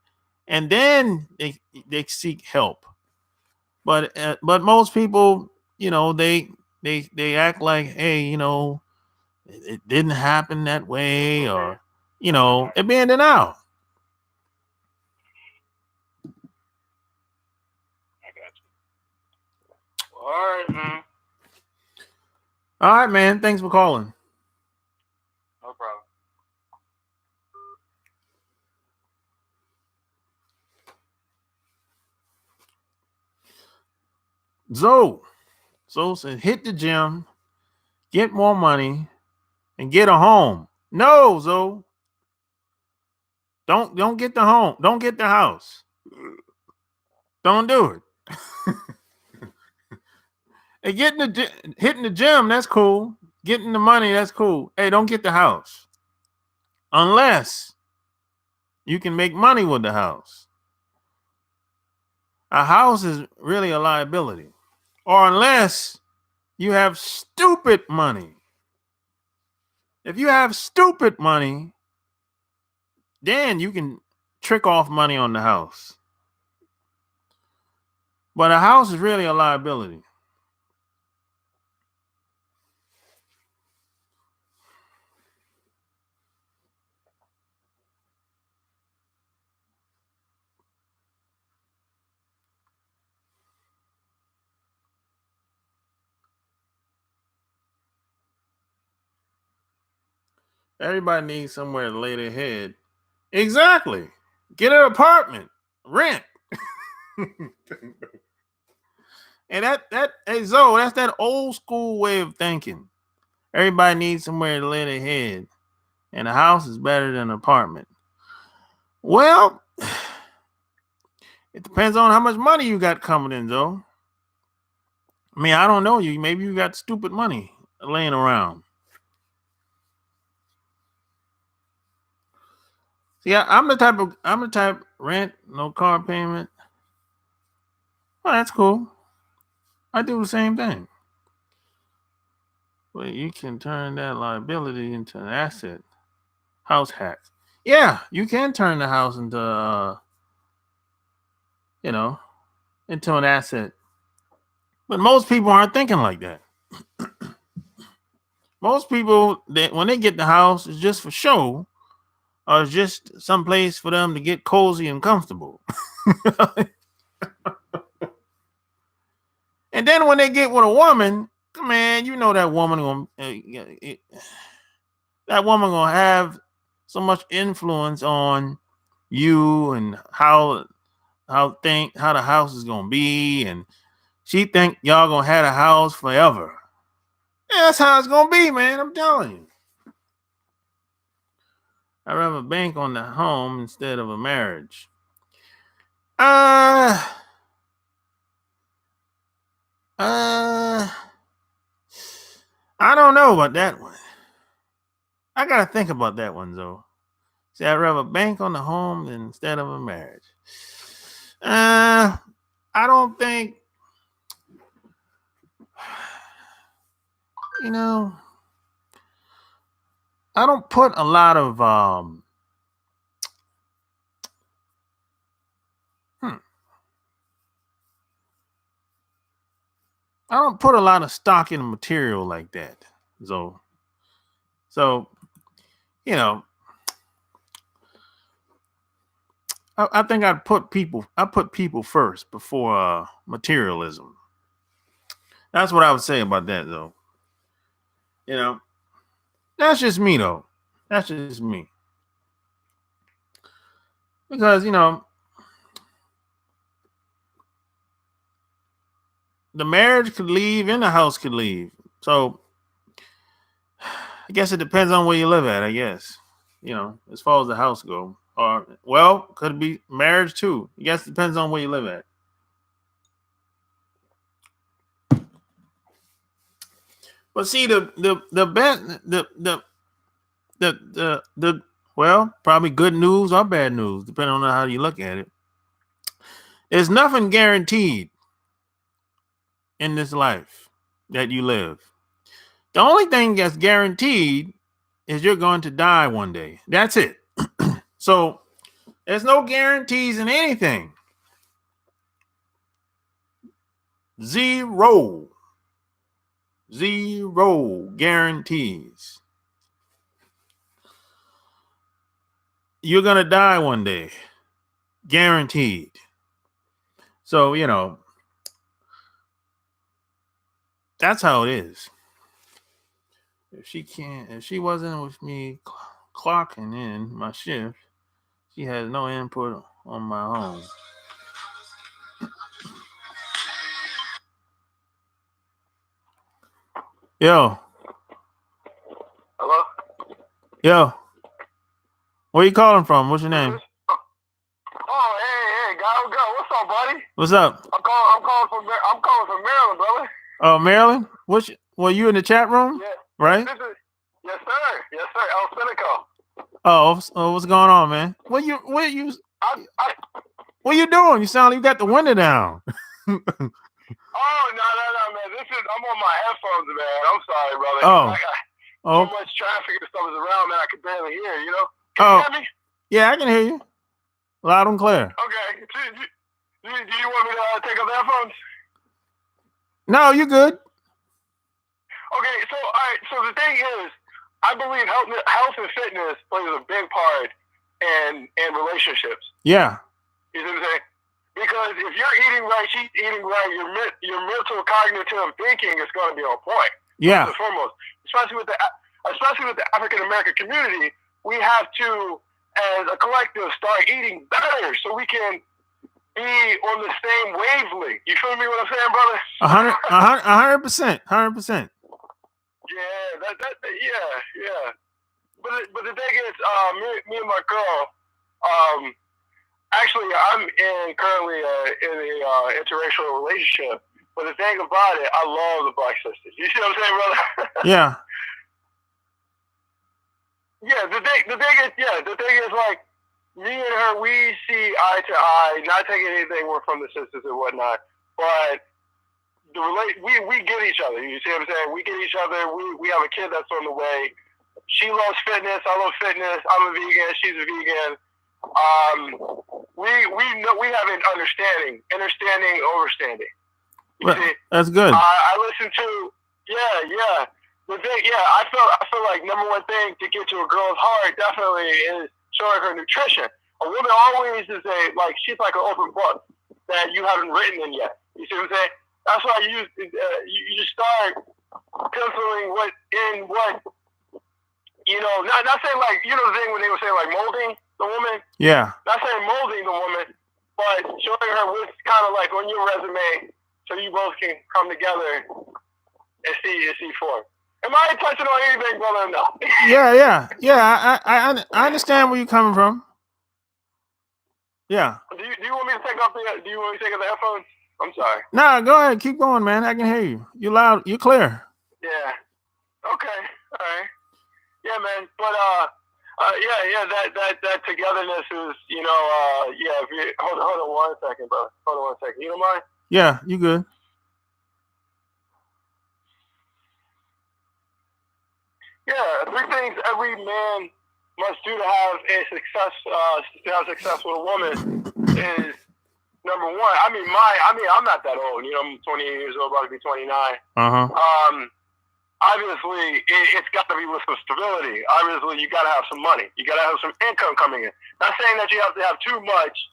Speaker 1: And then they seek help. But most people, they act like, hey, it didn't happen that way, or they be in denial.
Speaker 3: I got you. All right, man.
Speaker 1: All right, man. Thanks for calling.
Speaker 3: No problem.
Speaker 1: Zoe said, hit the gym, get more money, and get a home. No, Zoe. Don't get the home. Don't get the house. Don't do it. Hey, hitting the gym, that's cool. Getting the money, that's cool. Hey, don't get the house. Unless you can make money with the house. A house is really a liability. Or unless you have stupid money. If you have stupid money, then you can trick off money on the house. But a house is really a liability. Everybody needs somewhere to lay their head. Exactly. Get an apartment. Rent. And hey Zoe, that's that old school way of thinking. Everybody needs somewhere to lay their head. And a house is better than an apartment. Well, it depends on how much money you got coming in, Zoe. I mean, I don't know you. Maybe you got stupid money laying around. Yeah, I'm the type rent, no car payment. Well, that's cool. I do the same thing. Well, you can turn that liability into an asset. House hacks. Yeah, you can turn the house into into an asset. But most people aren't thinking like that. Most people, when they get the house, it's just for show. Or it's just some place for them to get cozy and comfortable. And then when they get with a woman, man, that woman gonna have so much influence on you and how the house is gonna be, and she think y'all gonna have a house forever. Yeah, that's how it's gonna be, man. I'm telling you. I'd rather bank on the home instead of a marriage. I don't know about that one. I gotta think about that one, though. See, I'd rather bank on the home instead of a marriage. I don't think, I don't put a lot of I don't put a lot of stock in material like that. So I think I put people first before materialism. That's what I would say about that, though. That's just me, though. That's just me. Because, the marriage could leave and the house could leave. So I guess it depends on where you live at, I guess. As far as the house go. Or, well, could be marriage too. I guess it depends on where you live at. But see, well, probably good news or bad news, depending on how you look at it. There's nothing guaranteed in this life that you live. The only thing that's guaranteed is you're going to die one day. That's it. So there's no guarantees in anything. Zero guarantees. You're going to die one day. Guaranteed. So, you know, that's how it is. If she wasn't with me clocking in my shift, she has no input on my home. Yo.
Speaker 2: Hello?
Speaker 1: Yo. Where you calling from? What's your name?
Speaker 2: Oh, hey, go. What's up, buddy?
Speaker 1: What's up?
Speaker 2: I'm calling from Maryland, brother.
Speaker 1: Oh, Maryland? Well, you in the chat room?
Speaker 2: Yeah.
Speaker 1: Right?
Speaker 2: Yes, sir. El Cynico.
Speaker 1: Oh, what's going on, man? What you doing? You sound like you got the window down.
Speaker 2: Oh, no, man. I'm on my headphones, man. I'm sorry, brother.
Speaker 1: So
Speaker 2: much traffic and stuff is around, man. I can barely hear, you know?
Speaker 1: Can
Speaker 2: you hear me?
Speaker 1: Yeah, I can hear you. Loud and clear.
Speaker 2: Okay. Do you want me to take off the headphones?
Speaker 1: No, you're good.
Speaker 2: Okay, so all right. So the thing is, I believe health and fitness plays a big part in relationships.
Speaker 1: Yeah.
Speaker 2: You see what I'm saying? Because if you're eating right, she's eating right, your mental cognitive thinking is going to be on point.
Speaker 1: Yeah.
Speaker 2: First and foremost, especially with the African American community, we have to, as a collective, start eating better so we can be on the same wavelength. You feel me? What I'm saying, brother?
Speaker 1: 100%.
Speaker 2: Yeah, yeah. But the thing is, me and my girl, actually, I'm currently in a interracial relationship. But the thing about it, I love the Black sisters. You see what I'm saying, brother?
Speaker 1: Yeah.
Speaker 2: Yeah. The thing is, like, me and her, we see eye to eye. Not taking anything from the sisters and whatnot, but we get each other. You see what I'm saying? We get each other. We have a kid that's on the way. She loves fitness. I love fitness. I'm a vegan. She's a vegan. We have an understanding, overstanding.
Speaker 1: Well, that's good.
Speaker 2: I listen to yeah. The thing, I feel like number one thing to get to a girl's heart definitely is showing her nutrition. A woman always is she's like an open book that you haven't written in yet. You see what I'm saying? That's why you just start penciling what, you know, not saying like, you know the thing when they were saying like molding the woman? Yeah. Not saying molding the woman, but showing her what's kind of like on your resume so you both can come together and see form. Am I touching on anything, brother? No. Yeah. I understand where you're coming from. Yeah. Do you want me to take off the headphones? I'm sorry. No, go ahead. Keep going, man. I can hear you. You're loud. You're clear. Yeah. Okay. All right. Yeah, man. But that togetherness is, you know, If you hold on 1 second, brother. Hold on 1 second. You don't mind? Yeah, you good. Yeah, 3 things every man must do to have success with a woman is number one. I'm not that old. You know, I'm 28 years old, about to be 29. Obviously, it's got to be with some stability. Obviously, you got to have some money. You got to have some income coming in. Not saying that you have to have too much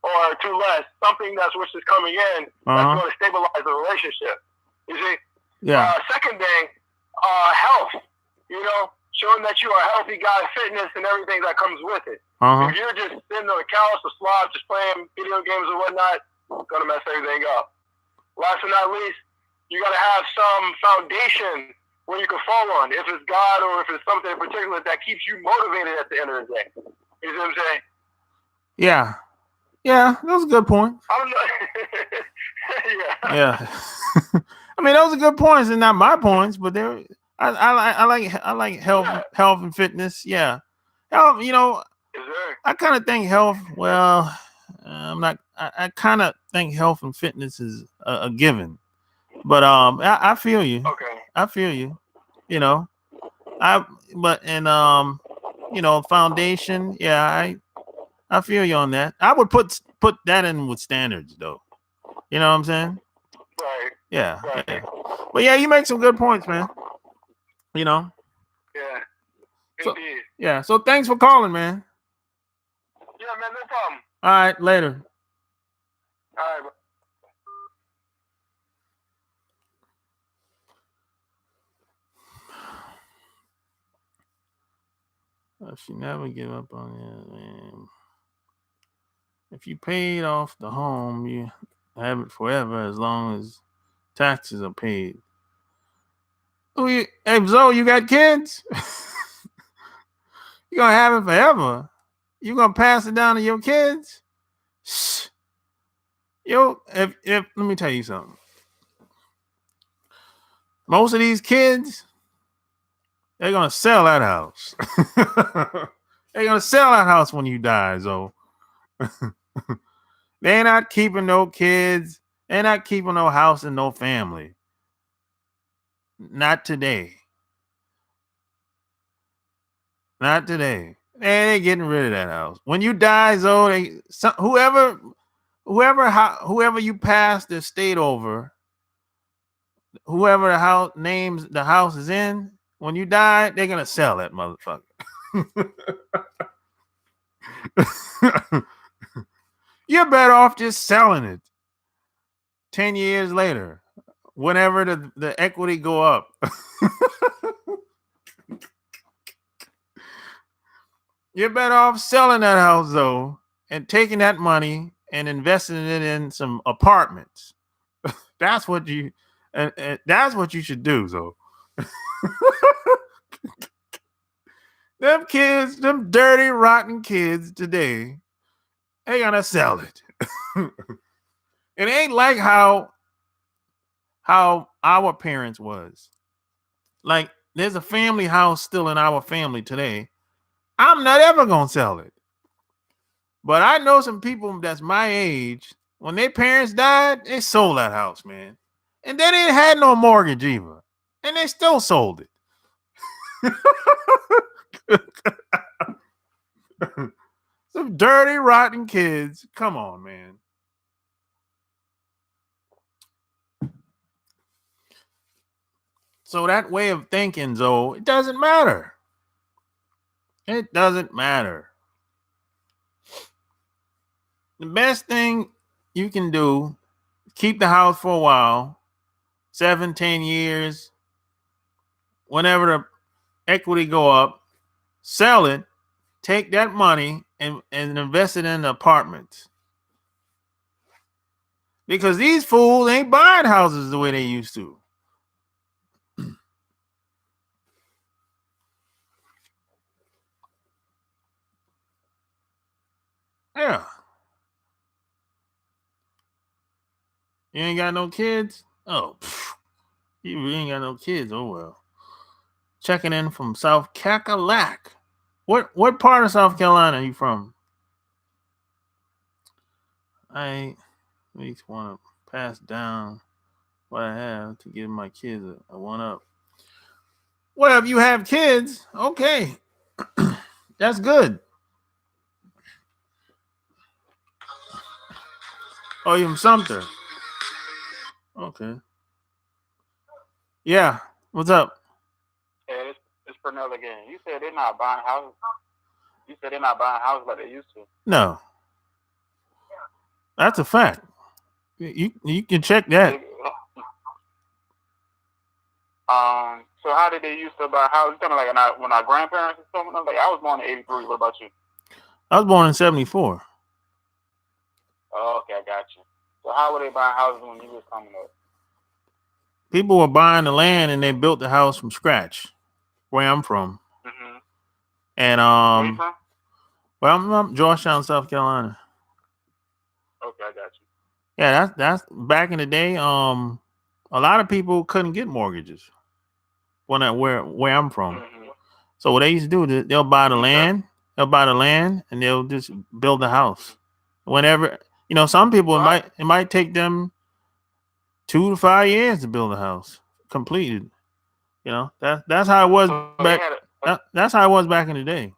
Speaker 2: or too less. Something which is coming in that's going to stabilize the relationship. You see? Yeah. Second thing, health. You know, showing that you are a healthy guy, fitness, and everything that comes with it. If you're just sitting on the couch or slob, just playing video games or whatnot, it's going to mess everything up. Last but not least, you got to have some foundation where you can fall on. If it's God or if it's something in particular that keeps you motivated at the end of the day. You see what I'm saying?
Speaker 1: Yeah. Yeah, those are good points. Yeah. I mean, those are good points, and not my points, but they're. I like health and fitness. Yeah, health. I kind of think health. Well, I'm not. I kind of think health and fitness is a given, but I feel you.
Speaker 2: Okay.
Speaker 1: I feel you. Foundation. Yeah, I feel you on that. I would put that in with standards, though. You know what I'm saying?
Speaker 2: Right.
Speaker 1: Yeah.
Speaker 2: Right.
Speaker 1: Yeah. But yeah, you make some good points, man.
Speaker 2: Yeah.
Speaker 1: So, yeah. So thanks for calling, man.
Speaker 2: Yeah, man, no problem.
Speaker 1: All right, later.
Speaker 2: All right.
Speaker 1: She never give up on you, man. If you paid off the home, you have it forever as long as taxes are paid. Hey, Zoe, you got kids? You're gonna have it forever. You're gonna pass it down to your kids? If let me tell you something. Most of these kids, they're gonna sell that house. They're gonna sell that house when you die, Zoe. They're not keeping no kids. They're not keeping no house and no family. Not today. Not today. They're getting rid of that house. When you die, Zoe, whoever you pass the estate over, whoever the house names the house is in, when you die, they're gonna sell that motherfucker. You're better off just selling it 10 years later, whenever the equity go up. You're better off selling that house, though, and taking that money and investing it in some apartments. That's what you should do, though. Them kids, them dirty, rotten kids today, they gonna sell it. It ain't like how our parents was. Like, there's a family house still in our family today. I'm not ever gonna sell it. But I know some people that's my age, when their parents died, they sold that house, man. And they didn't have no mortgage either. And they still sold it. Some dirty, rotten kids. Come on, man. So that way of thinking, Zoe, it doesn't matter. It doesn't matter. The best thing you can do, keep the house for a while, 7-10 years, whenever the equity go up, sell it, take that money and invest it in apartments. Because these fools ain't buying houses the way they used to. Yeah. You ain't got no kids? Oh, you ain't got no kids. Oh, well. Checking in from South Cackalack. What part of South Carolina are you from? I at least want to pass down what I have to give my kids a one-up. Well, if you have kids, okay. That's good. Oh, you're from Sumter. Okay. Yeah. What's up?
Speaker 3: Yeah, it's Pernell again. You said they're not buying houses. You said they're not buying houses like they used to.
Speaker 1: No. That's a fact. You can check that.
Speaker 3: So how did they used to buy houses? Kind of like when our grandparents or something. Like, I was born in '83. What about you?
Speaker 1: I was born in '74.
Speaker 3: Oh, okay, I got you. So how were they buying houses when you was coming up?
Speaker 1: People were buying the land and they built the house from scratch. Where I'm from.
Speaker 3: Mm-hmm.
Speaker 1: And
Speaker 3: Where you from?
Speaker 1: Well, I'm from Georgetown, South Carolina. Yeah, that's back in the day. A lot of people couldn't get mortgages where I'm from.
Speaker 3: Mm-hmm.
Speaker 1: So what they used to do, they'll buy the land, and they'll just build a house. Whenever some people it might take them 2 to 5 years to build a house completed. That's how it was back. That's how it was back in the day.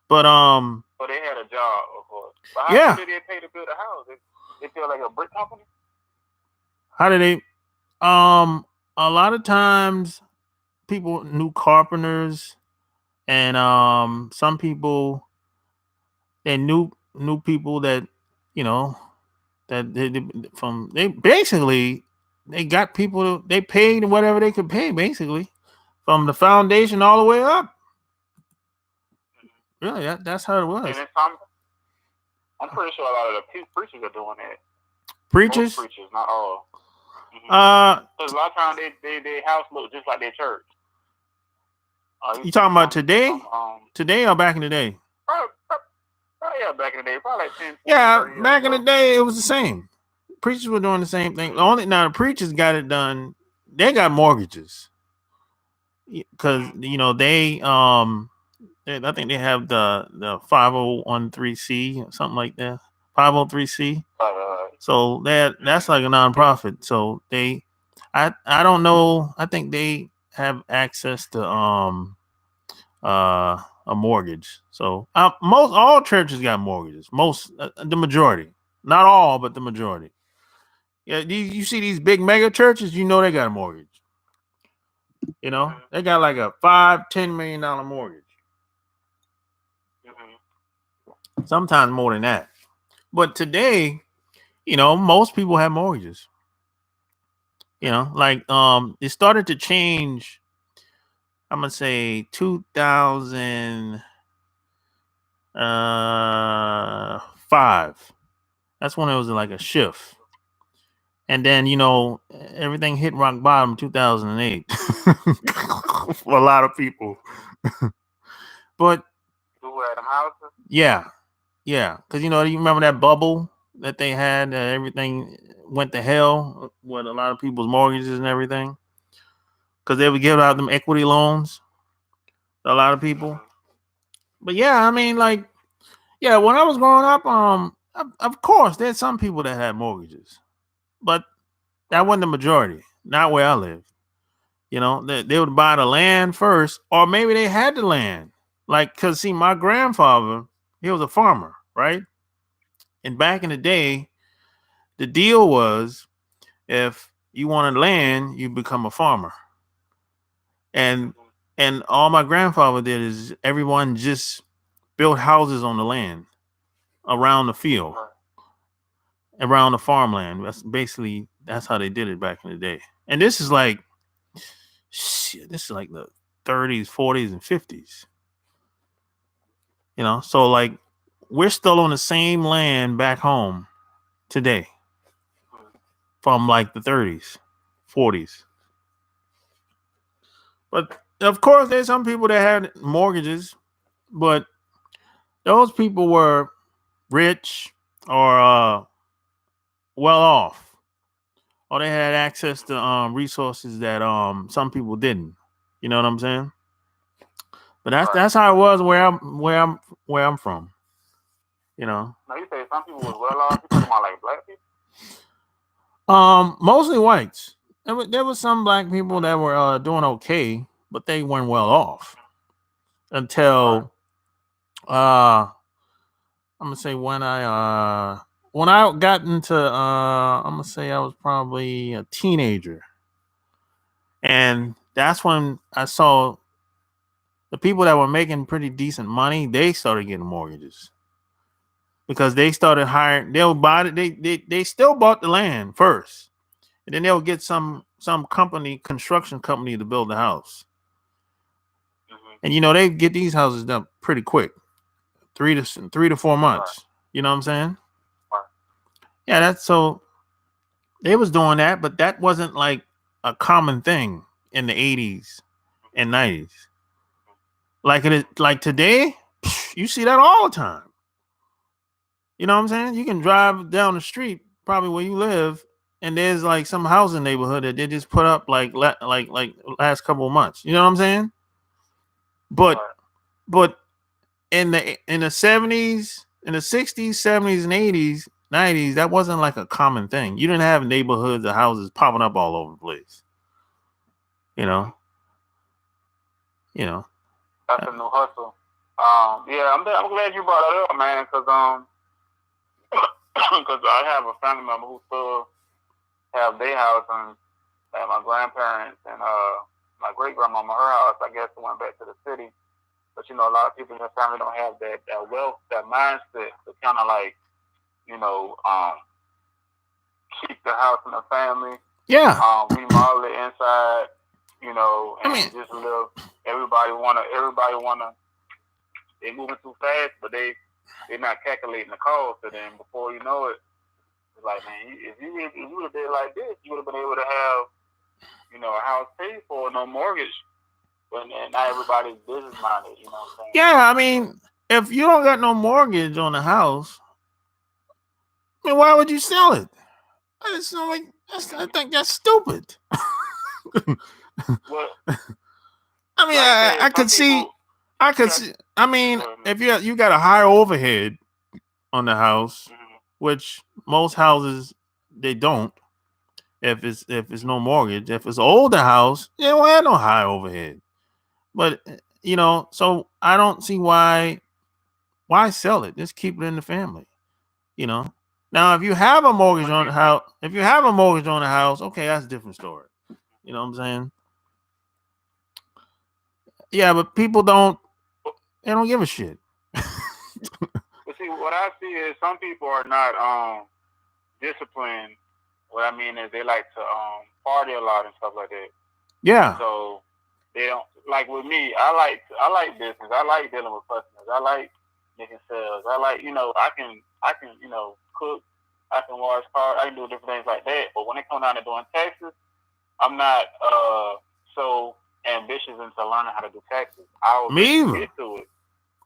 Speaker 1: But
Speaker 3: So they had a job, of course. But how did they pay to build a house? They feel like a brick company.
Speaker 1: How did they? A lot of times people knew carpenters, and some people they knew people that they got people, they paid whatever they could pay basically from the foundation all the way up. Really, that's how it was.
Speaker 3: And I'm pretty sure a lot of the preachers are doing that.
Speaker 1: Preachers?
Speaker 3: Most preachers, not all. Mm-hmm. Because a lot of times they house look just like their church.
Speaker 1: You talking about today? Today or back in the day?
Speaker 3: Yeah, back in the day, probably like 10.
Speaker 1: Yeah, back in the day, it was the same. Preachers were doing the same thing. The preachers got it done. They got mortgages because they I think they have the 501(c) or something like that. 503(c). So that's like a nonprofit. So I don't know. I think they have access to a mortgage. So all churches got mortgages. The majority, not all, but the majority. Yeah, you see these big mega churches, they got a mortgage. They got like a $5-10 million mortgage. Sometimes more than that. But today, most people have mortgages. It started to change. I'm gonna say 2005. That's when it was like a shift. And then everything hit rock bottom 2008 for a lot of people. But yeah, because you remember that bubble that they had, everything went to hell with a lot of people's mortgages and everything, because they would give out them equity loans to a lot of people. But yeah, I mean, when I was growing up, of course there's some people that had mortgages, but that wasn't the majority. Not where I lived. They would buy the land first, or maybe they had the land. Because see, my grandfather, he was a farmer, right? And back in the day, the deal was if you wanted land, you become a farmer. And all my grandfather did is everyone just built houses on the land around the field, around the farmland. That's how they did it back in the day. And this is like the 30s, 40s, and 50s. So we're still on the same land back home today from like the 30s, 40s. But of course, there's some people that had mortgages, but those people were rich or well off, or they had access to resources that some people didn't. You know what I'm saying? But that's how it was where I'm from.
Speaker 3: Now you say some people was well off. You talking about like black people?
Speaker 1: Mostly whites. There was some black people that were doing okay, but they weren't well off until I'm gonna say when I got into I'm gonna say I was probably a teenager, and that's when I saw the people that were making pretty decent money. They started getting mortgages because they started hiring. They'll buy it. They still bought the land first, and then they'll get some construction company to build the house. And they get these houses done pretty quick, 3 to 4 months. You know what I'm saying? Yeah, that's so. They was doing that, but that wasn't like a common thing in the 80s and 90s. Like it is, like today, you see that all the time. You know what I'm saying? You can drive down the street probably where you live, and there's like some housing neighborhood that they just put up like last couple of months. You know what I'm saying? But in the 70s, in the 60s, 70s, and 80s, 90s, that wasn't like a common thing. You didn't have neighborhoods of houses popping up all over the place. You know.
Speaker 3: That's a new hustle. Yeah, I'm glad you brought that up, man, because I have a family member who still have their house, and my grandparents and my great grandmama, her house, I guess, went back to the city. But a lot of people in the family don't have that wealth, that mindset to kind of like, keep the house in the family.
Speaker 1: Yeah.
Speaker 3: Remodel it inside, and just live. Everybody wanna. They moving too fast, but they're not calculating the cost. And then before you know it, it's like, man, if you would have been like this, you would have been able to have, a house paid for, no mortgage. And not everybody's business minded, you know what I'm saying?
Speaker 1: Yeah, I mean, if you don't got no mortgage on the house, I mean, why would you sell it? I think that's stupid.
Speaker 3: Well,
Speaker 1: I mean, I could see. I mean, if you got a high overhead on the house, which most houses they don't. If it's no mortgage, if it's an older house, they don't have no high overhead. But so I don't see why sell it. Just keep it in the family. Now if you have a mortgage on the house, okay, that's a different story. You know what I'm saying? Yeah, but people don't give a shit.
Speaker 3: But see, what I see is some people are not disciplined. What I mean is they like to party a lot and stuff like that.
Speaker 1: Yeah.
Speaker 3: So they don't, like with me. I like business. I like dealing with customers. I like making sales. I like I can cook. I can wash cars. I can do different things like that. But when it comes down to doing taxes, I'm not so ambitious into learning how to do taxes. I'll get to it.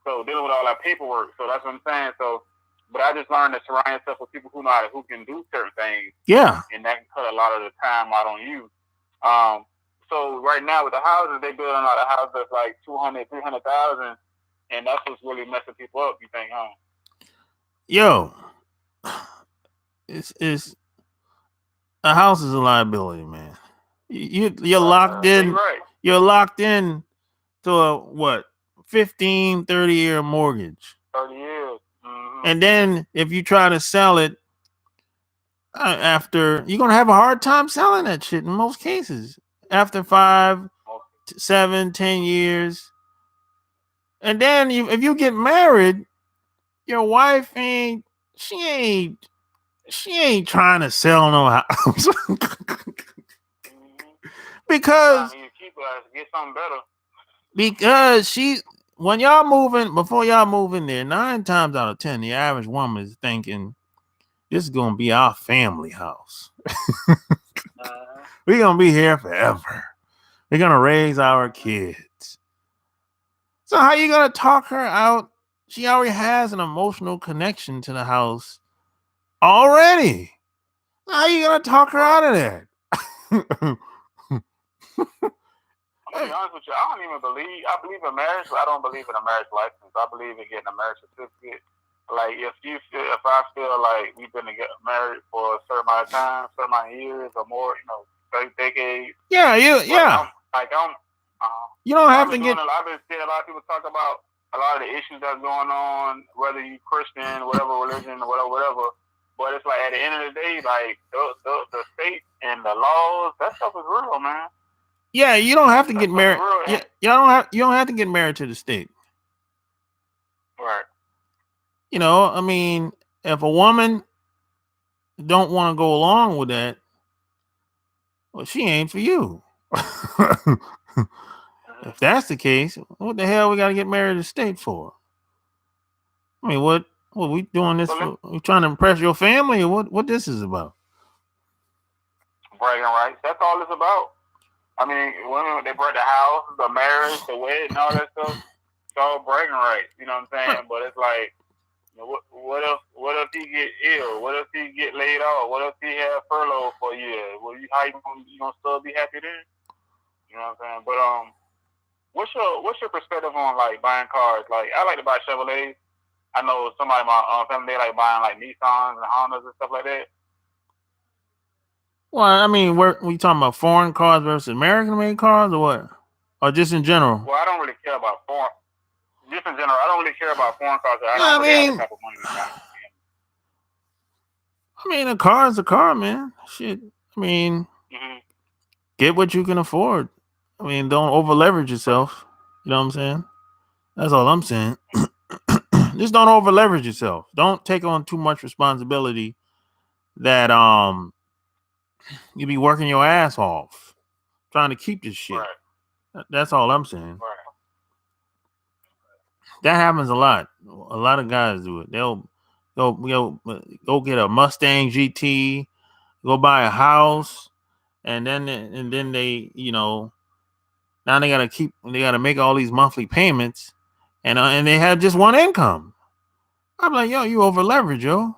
Speaker 3: So dealing with all that paperwork. So that's what I'm saying. So, but I just learned to surround yourself with people who can do certain things.
Speaker 1: Yeah.
Speaker 3: And that can cut a lot of the time out on you. So right now with the houses, they building a lot of houses that's like 200, 300,000, and that's what's really messing people up. You think, huh?
Speaker 1: Yo, it's a house is a liability, man. You're locked in.
Speaker 3: Right.
Speaker 1: You're locked in to a 15, 30-year mortgage.
Speaker 3: 30 years. Mm-hmm.
Speaker 1: And then if you try to sell it after, you're gonna have a hard time selling that shit in most cases. After 5, 7, 10 years. And then if you get married, your wife ain't trying to sell no house. Because
Speaker 3: get something better.
Speaker 1: Because before y'all move in there, 9 times out of 10, the average woman is thinking, this is gonna be our family house. We're gonna be here forever. We're gonna raise our kids. So how you gonna talk her out? She already has an emotional connection to the house already. How you gonna talk her out of that?
Speaker 3: I'm gonna be honest with you. I believe in marriage, but I don't believe in a marriage license. I believe in getting a marriage certificate. Like if I feel like we've been married for a certain amount of time, certain amount of years or more, 30 decades.
Speaker 1: Yeah. You don't have to get.
Speaker 3: I've been seeing a lot of people talk about a lot of the issues that's going on, whether you Christian, whatever religion, or whatever. But it's like at the end of the day, like the state and the laws, that stuff is real, man.
Speaker 1: Yeah, you don't have to get married. You don't have to get married to the state.
Speaker 3: Right.
Speaker 1: I mean, if a woman don't want to go along with that, well, she ain't for you. If that's the case, what the hell we got to get married to the state for? I mean, what we doing this for? We trying to impress your family, or what this is about?
Speaker 3: Bragging rights. That's all it's about. I mean, women, they brought the house, the marriage, the wedding, all that stuff. It's all bragging rights. You know what I'm saying? But it's like, What if he get ill? What if he get laid off? What if he have furlough for a year? Well, how you gonna still be happy then? You know what I'm saying? But what's your perspective on like buying cars? Like I like to buy Chevrolets. I know somebody in my family they like buying like Nissans and Hondas and stuff like that.
Speaker 1: Well, I mean, we talking about foreign cars versus American-made cars, or what? Or just in general?
Speaker 3: Well, I don't really care about foreign. Just in general, I don't really care about foreign cars. I don't have the type of money to buy.
Speaker 1: I mean, a car is a car, man. Shit. I mean, get what you can afford. I mean, don't over leverage yourself. You know what I'm saying? That's all I'm saying. Just don't over leverage yourself. Don't take on too much responsibility that you be working your ass off trying to keep this shit. Right. That's all I'm saying. Right. That happens a lot. A lot of guys do it. They'll go get a Mustang GT, go buy a house, and then they, now they gotta make all these monthly payments, and they have just one income. I'm like, yo, you over leverage, yo.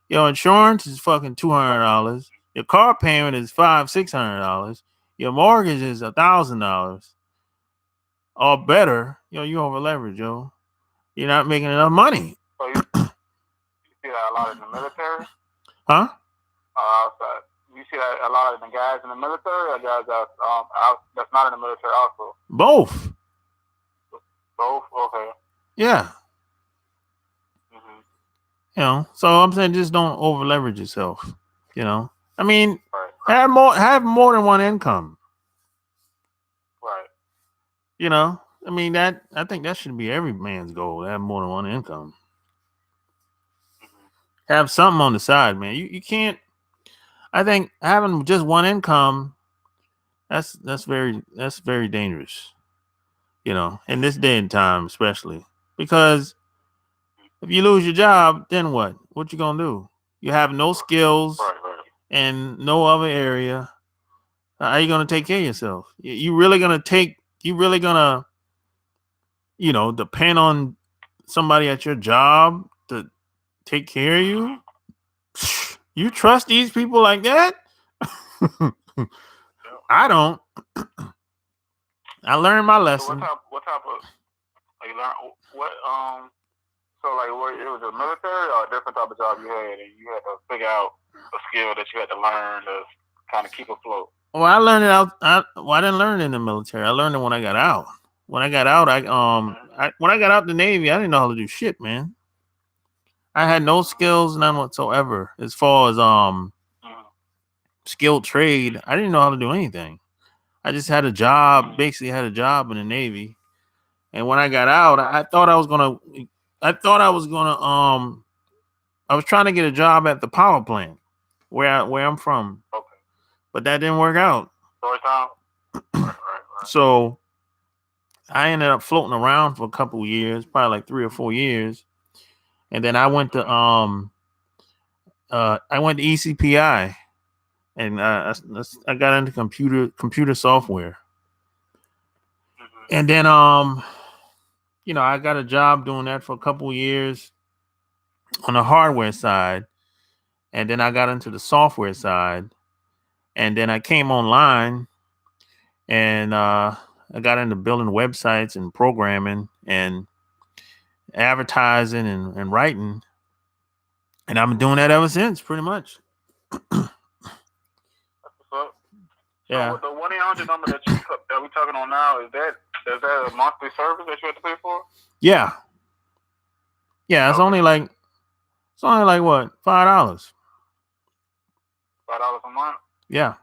Speaker 1: Your insurance is fucking $200. Your car payment is $500-$600. Your mortgage is $1,000 or better. Yo, you over leverage, yo. You're not making enough money.
Speaker 3: So you see that a lot in the military?
Speaker 1: Huh?
Speaker 3: You see that a lot of the guys in the military or guys that's not in the military also?
Speaker 1: Both.
Speaker 3: Both? Okay.
Speaker 1: Yeah. So I'm saying just don't over leverage yourself. I mean, right. have more than one income.
Speaker 3: Right.
Speaker 1: I mean I think that should be every man's goal, to have more than one income. Have something on the side, man. You can't. I think having just one income, that's very dangerous. In this day and time, especially because if you lose your job, then what? What you gonna do? You have no skills and no other area. How are you gonna take care of yourself? You really gonna depend on somebody at your job to take care of you? You trust these people like that? I don't. I learned my lesson.
Speaker 3: So what type of you learn what so like it was a military or a different type of job you had, and you had to figure out a skill that you had to learn to kind of keep afloat?
Speaker 1: Well, I learned it out. I didn't learn it in the military. I learned it when I got out. When I got out, when I got out the Navy, I didn't know how to do shit, man. I had no skills, none whatsoever. As far as skilled trade, I didn't know how to do anything. I just had a job, basically had a job in the Navy. And when I got out, I was trying to get a job at the power plant where I'm from. Okay. But that didn't work out. Right. So I ended up floating around for a couple of years, probably like 3 or 4 years. And then I went to ECPI, and I got into computer software. And then I got a job doing that for a couple of years on the hardware side, and then I got into the software side, and then I came online, and I got into building websites and programming and advertising and writing, and I've been doing that ever since, pretty much.
Speaker 3: Yeah. So the 1-800 number that we're talking on now, is that a monthly service that you have to pay for?
Speaker 1: Yeah. Yeah, it's only like what, $5? $5
Speaker 3: a month?
Speaker 1: Yeah.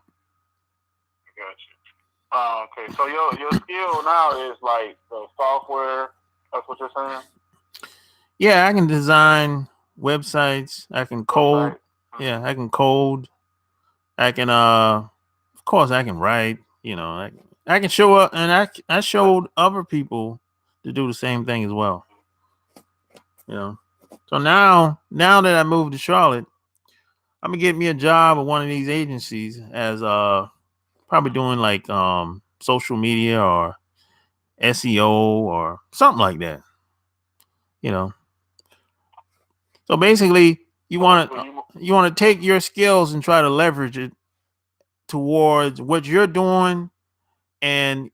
Speaker 3: Gotcha. Okay, so your skill now is like the software. That's what you're saying?
Speaker 1: Yeah, I can design websites. I can code. Yeah, I can code. I can of course I can write. I can show up, and I showed other people to do the same thing as well. So now that I moved to Charlotte, I'm gonna get me a job at one of these agencies as probably doing like social media or SEO or something like that. So basically, you want to take your skills and try to leverage it towards what you're doing, and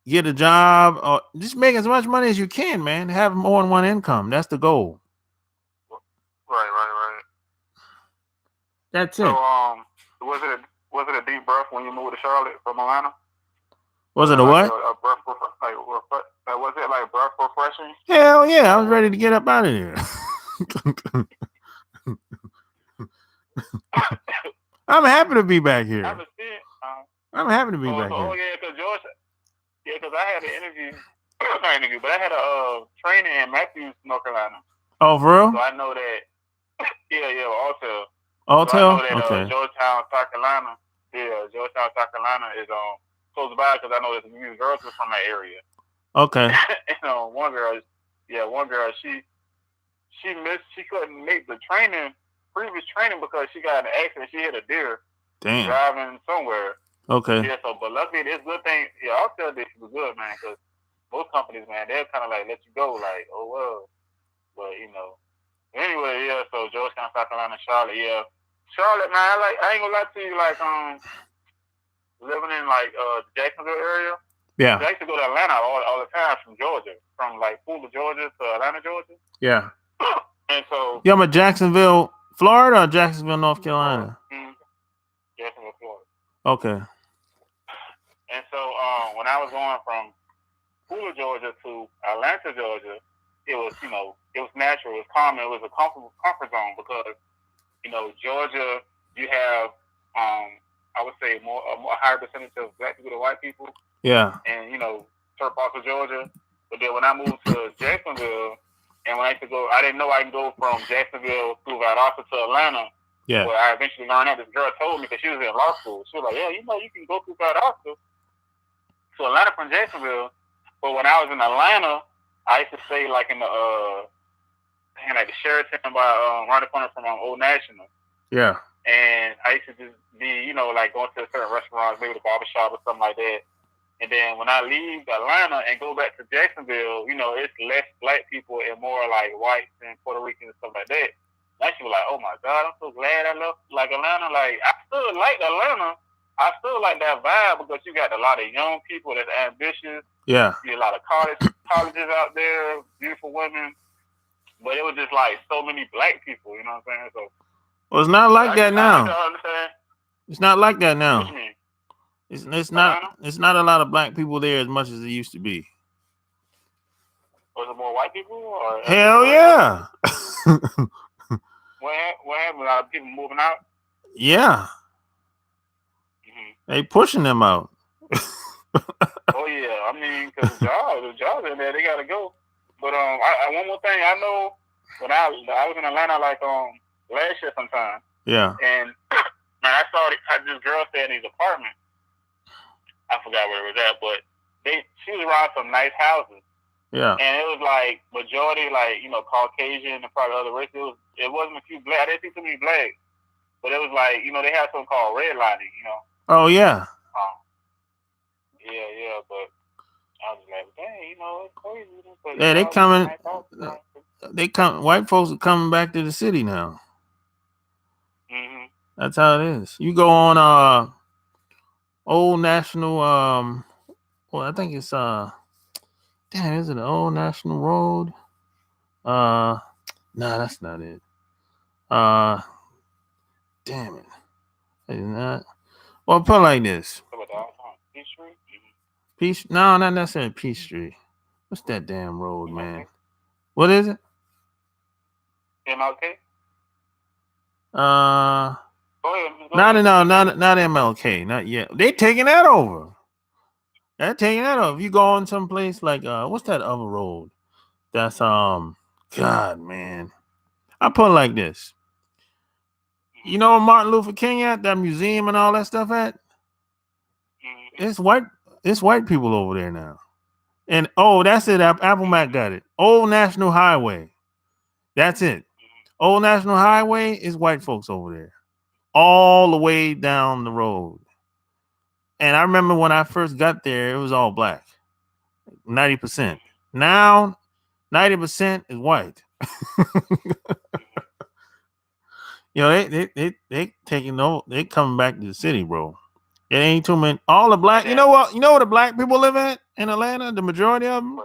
Speaker 1: get a job, or just make as much money as you can, man. Have more than one income. That's the goal.
Speaker 3: Right.
Speaker 1: That's it.
Speaker 3: So, was it a deep breath when you moved to Charlotte from Atlanta?
Speaker 1: Was it a what?
Speaker 3: A breath, was it like breath refreshing?
Speaker 1: Hell yeah, I was ready to get up out of there. I'm happy to be back here. I'm happy to be back here.
Speaker 3: Oh yeah, because George. Yeah, because I had an interview. Not interview, but I had a training in Matthews, North Carolina.
Speaker 1: Oh, for real?
Speaker 3: So I know that. Yeah, Altel.
Speaker 1: Altel?
Speaker 3: So I know that
Speaker 1: okay.
Speaker 3: Georgetown, South Carolina. Yeah, Georgetown, South Carolina is close by because I know that the music girls are from that area.
Speaker 1: Okay.
Speaker 3: One girl, she couldn't make the previous training because she got in an accident. She hit a deer.
Speaker 1: Damn.
Speaker 3: Driving somewhere.
Speaker 1: Okay.
Speaker 3: Yeah, but luckily this good thing. Yeah, I'll tell this was good, man, because most companies, man, they'll kind of like let you go, like, oh well. But anyway, yeah. So Georgetown, South Carolina, Charlotte, yeah. Charlotte, man, I ain't gonna lie to you, like living in like the Jacksonville area.
Speaker 1: Yeah.
Speaker 3: I used to go to Atlanta all the time from Georgia, from like Pooler, Georgia to Atlanta, Georgia.
Speaker 1: Yeah.
Speaker 3: And so.
Speaker 1: You at Jacksonville, Florida, or Jacksonville, North Carolina?
Speaker 3: Jacksonville, Florida.
Speaker 1: Okay.
Speaker 3: And so when I was going from Pooler, Georgia to Atlanta, Georgia, it was natural, it was common, it was a comfort zone because, Georgia, you have, I would say a higher percentage of black people than white people.
Speaker 1: Yeah.
Speaker 3: And, Turk, Georgia. But then when I moved to Jacksonville, and when I used to go, I didn't know I can go from Jacksonville through Valdosta to Atlanta.
Speaker 1: Yeah.
Speaker 3: But I eventually learned that. This girl told me because she was in law school. She was like, yeah, you can go through Valdosta to Atlanta from Jacksonville. But when I was in Atlanta, I used to stay like in the the Sheraton by around the corner from Old National.
Speaker 1: Yeah.
Speaker 3: And I used to just be, like going to certain restaurants, maybe the barbershop or something like that. And then when I leave Atlanta and go back to Jacksonville, it's less black people and more like whites and Puerto Ricans and stuff like that. And I was like, oh my God, I'm so glad I left like Atlanta. Like I still like Atlanta. I still like that vibe because you got a lot of young people that's ambitious.
Speaker 1: Yeah.
Speaker 3: You a lot of colleges out there, beautiful women. But it was just like so many black people, you know what I'm saying? So
Speaker 1: well, it's not like that now.
Speaker 3: Understand.
Speaker 1: It's not like that now.
Speaker 3: What you mean?
Speaker 1: It's not a lot of black people there as much as it used to be.
Speaker 3: Was it more white people? Or
Speaker 1: hell yeah.
Speaker 3: What happened? A lot of people moving out?
Speaker 1: Yeah. They pushing them out.
Speaker 3: Oh yeah, I mean, because the jobs in there, they gotta go. But I one more thing, I know when I was in Atlanta like last year sometime.
Speaker 1: Yeah.
Speaker 3: And man, I saw this girl stay in these apartments. I forgot where it was at, but she was around some nice houses.
Speaker 1: Yeah.
Speaker 3: And it was like majority like, Caucasian and probably other races. It wasn't a few black. I didn't see too many blacks. But it was like, they had something called redlining,
Speaker 1: Oh yeah.
Speaker 3: Yeah, but I was like, dang, it's crazy. But,
Speaker 1: yeah, white folks are coming back to the city now.
Speaker 3: Mm-hmm.
Speaker 1: That's how it is. You go on Old National I think it's is it an Old National Road? No, that's not it. Damn it. Is not. Well, put it like this. Peace? No, not necessarily Peachtree. What's that damn road, man? What is it?
Speaker 3: MLK?
Speaker 1: Not MLK, not yet. They taking that over. They're taking that over. You go on someplace like what's that other road? That's God, man. I put it like this. You know where Martin Luther King at? That museum and all that stuff at? It's white people over there now. And that's it. Apple Mac got it. Old National Highway. That's it. Old National Highway is white folks over there. All the way down the road. And I remember when I first got there, it was all black. 90%. Now, 90% is white. You know, they taking over. They coming back to the city, bro. It ain't too many. All the black. You know what? You know where the black people live at in Atlanta? The majority of them.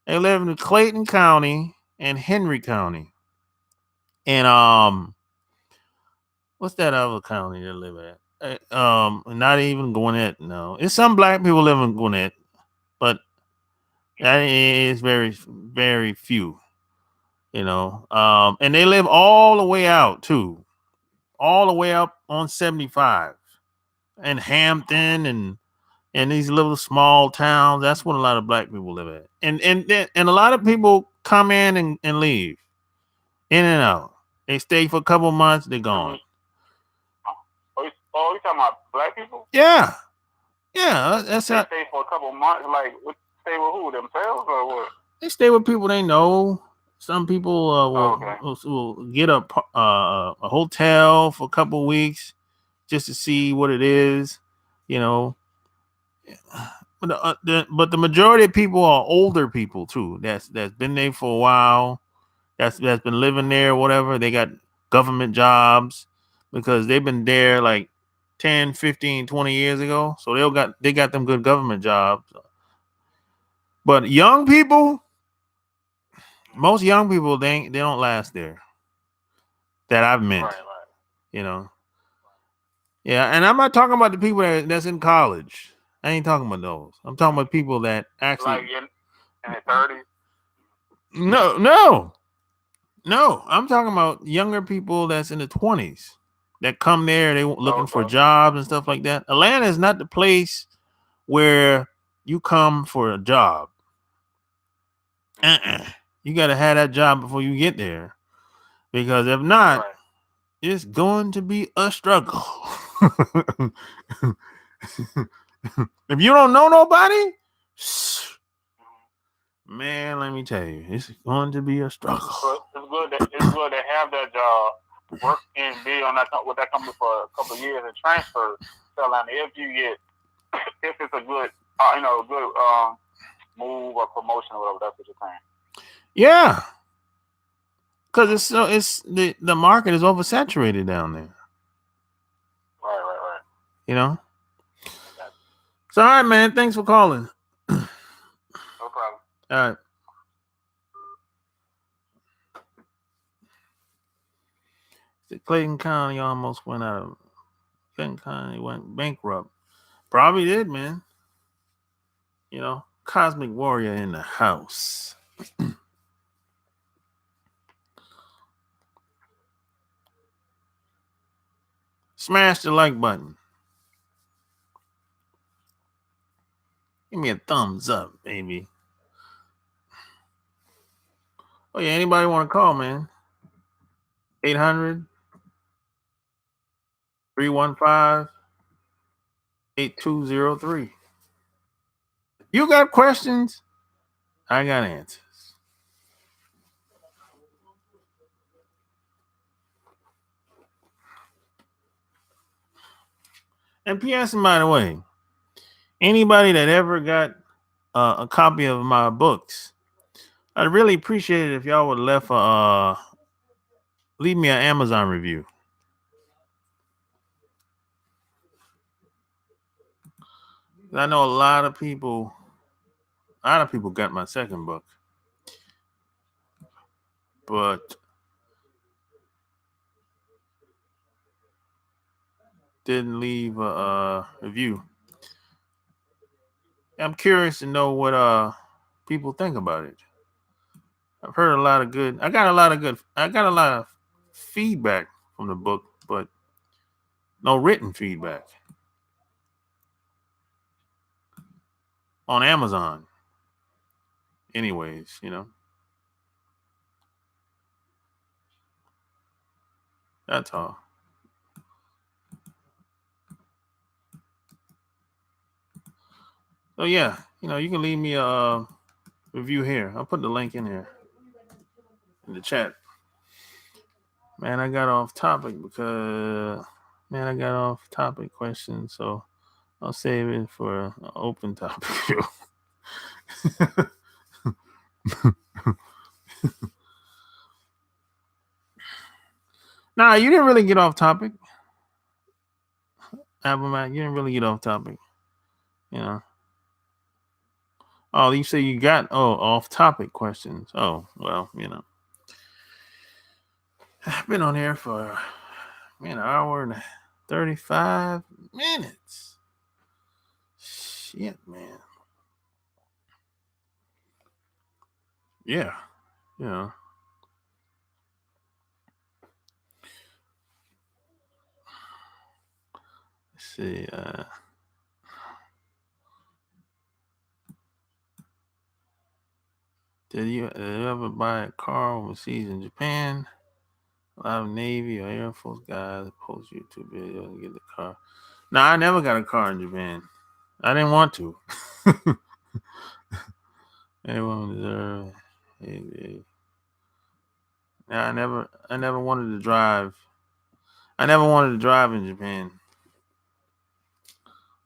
Speaker 1: They live in Clayton County and Henry County. And what's that other county they live at? Not even Gwinnett. No, it's some black people live in Gwinnett, but that is very, very few. You know, and they live all the way out too, all the way up on 75, and Hampton and these little small towns. That's what a lot of black people live at, and a lot of people come in and leave, in and out. They stay for a couple months, they're gone.
Speaker 3: Oh, you talking about black people?
Speaker 1: Yeah. That's
Speaker 3: they stay for a couple months. Like, stay with who? Themselves or what?
Speaker 1: They stay with people they know. Some people will get a hotel for a couple of weeks just to see what it is, you know. But the majority of people are older people too. That's been there for a while. That's been living there, whatever. They got government jobs because they've been there like 10, 15, 20 years ago. So they got them good government jobs. But young people, most young people, they don't last there. That I've met. Right. You know. Yeah, and I'm not talking about the people that's in college. I ain't talking about those. I'm talking about people that actually
Speaker 3: like in their 30s.
Speaker 1: No. I'm talking about younger people that's in the 20s that come there. They looking for jobs and stuff like that. Atlanta is not the place where you come for a job. You got to have that job before you get there, because if not, it's going to be a struggle. If you don't know nobody, man, let me tell you, it's going to be a struggle.
Speaker 3: It's good to have that job, work and be on that with that company for a couple of years and transfer to Atlanta if it's a good, move or promotion or whatever. That's what you're saying.
Speaker 1: Yeah, because it's the market is oversaturated down there.
Speaker 3: Right.
Speaker 1: You know. So, all right, man. Thanks for calling.
Speaker 3: No problem.
Speaker 1: All right. The Clayton County almost went out of. Clayton County went bankrupt. Probably did, man. You know, Cosmic Warrior in the house. Smash the like button. Give me a thumbs up, baby. Oh, yeah. Anybody want to call, man? 800-315-8203. You got questions? I got answers. And P.S. by the way, anybody that ever got a copy of my books, I'd really appreciate it if y'all would leave me an Amazon review. I know a lot of people got my second book, but didn't leave a review. I'm curious to know what people think about it. I've heard I got a lot of feedback from the book, but no written feedback on Amazon. Anyways, you know. That's all. So yeah, you know, you can leave me a review here. I'll put the link in here in the chat. Man, I got off topic question, so I'll save it for an open topic. Nah, you didn't really get off topic. Apple Mac, you didn't really get off topic. You know. Oh, you say you got off topic questions. Oh, well, you know. I've been on here for an hour and 35 minutes. Shit, man. Yeah. You know. Let's see. Did you ever buy a car overseas in Japan? A lot of Navy or Air Force guys post YouTube videos to get the car. No, I never got a car in Japan. I didn't want to. Everyone deserves. I never wanted to drive. I never wanted to drive in Japan.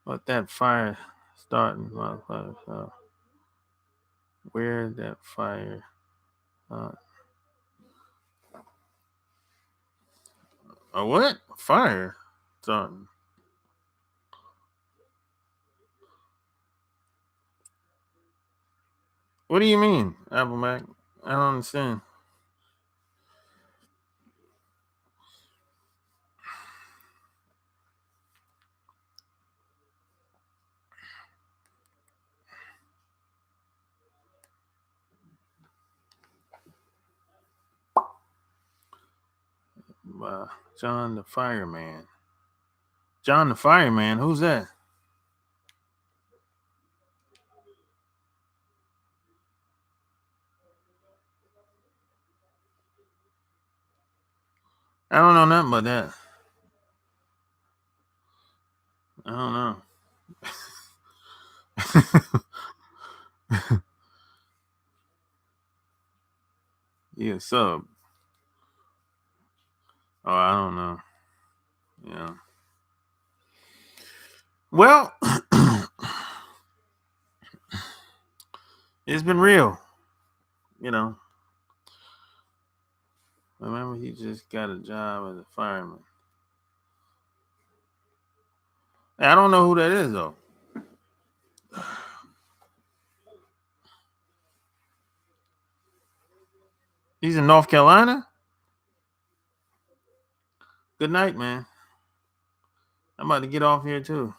Speaker 1: But that fire starting, motherfucker. Where that fire? A what? Fire starting. What do you mean, Apple Mac? I don't understand. John the Fireman. John the Fireman? Who's that? I don't know nothing about that. I don't know. Yeah, sub. Oh, I don't know. Yeah. Well, it's been real. You know. Remember, he just got a job as a fireman. I don't know who that is, though. He's in North Carolina? Good night, man. I'm about to get off here, too.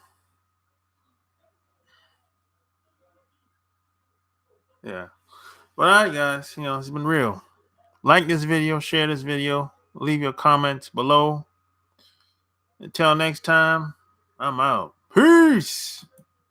Speaker 1: Yeah. But all right, guys. You know, it's been real. Like this video. Share this video. Leave your comments below. Until next time, I'm out. Peace.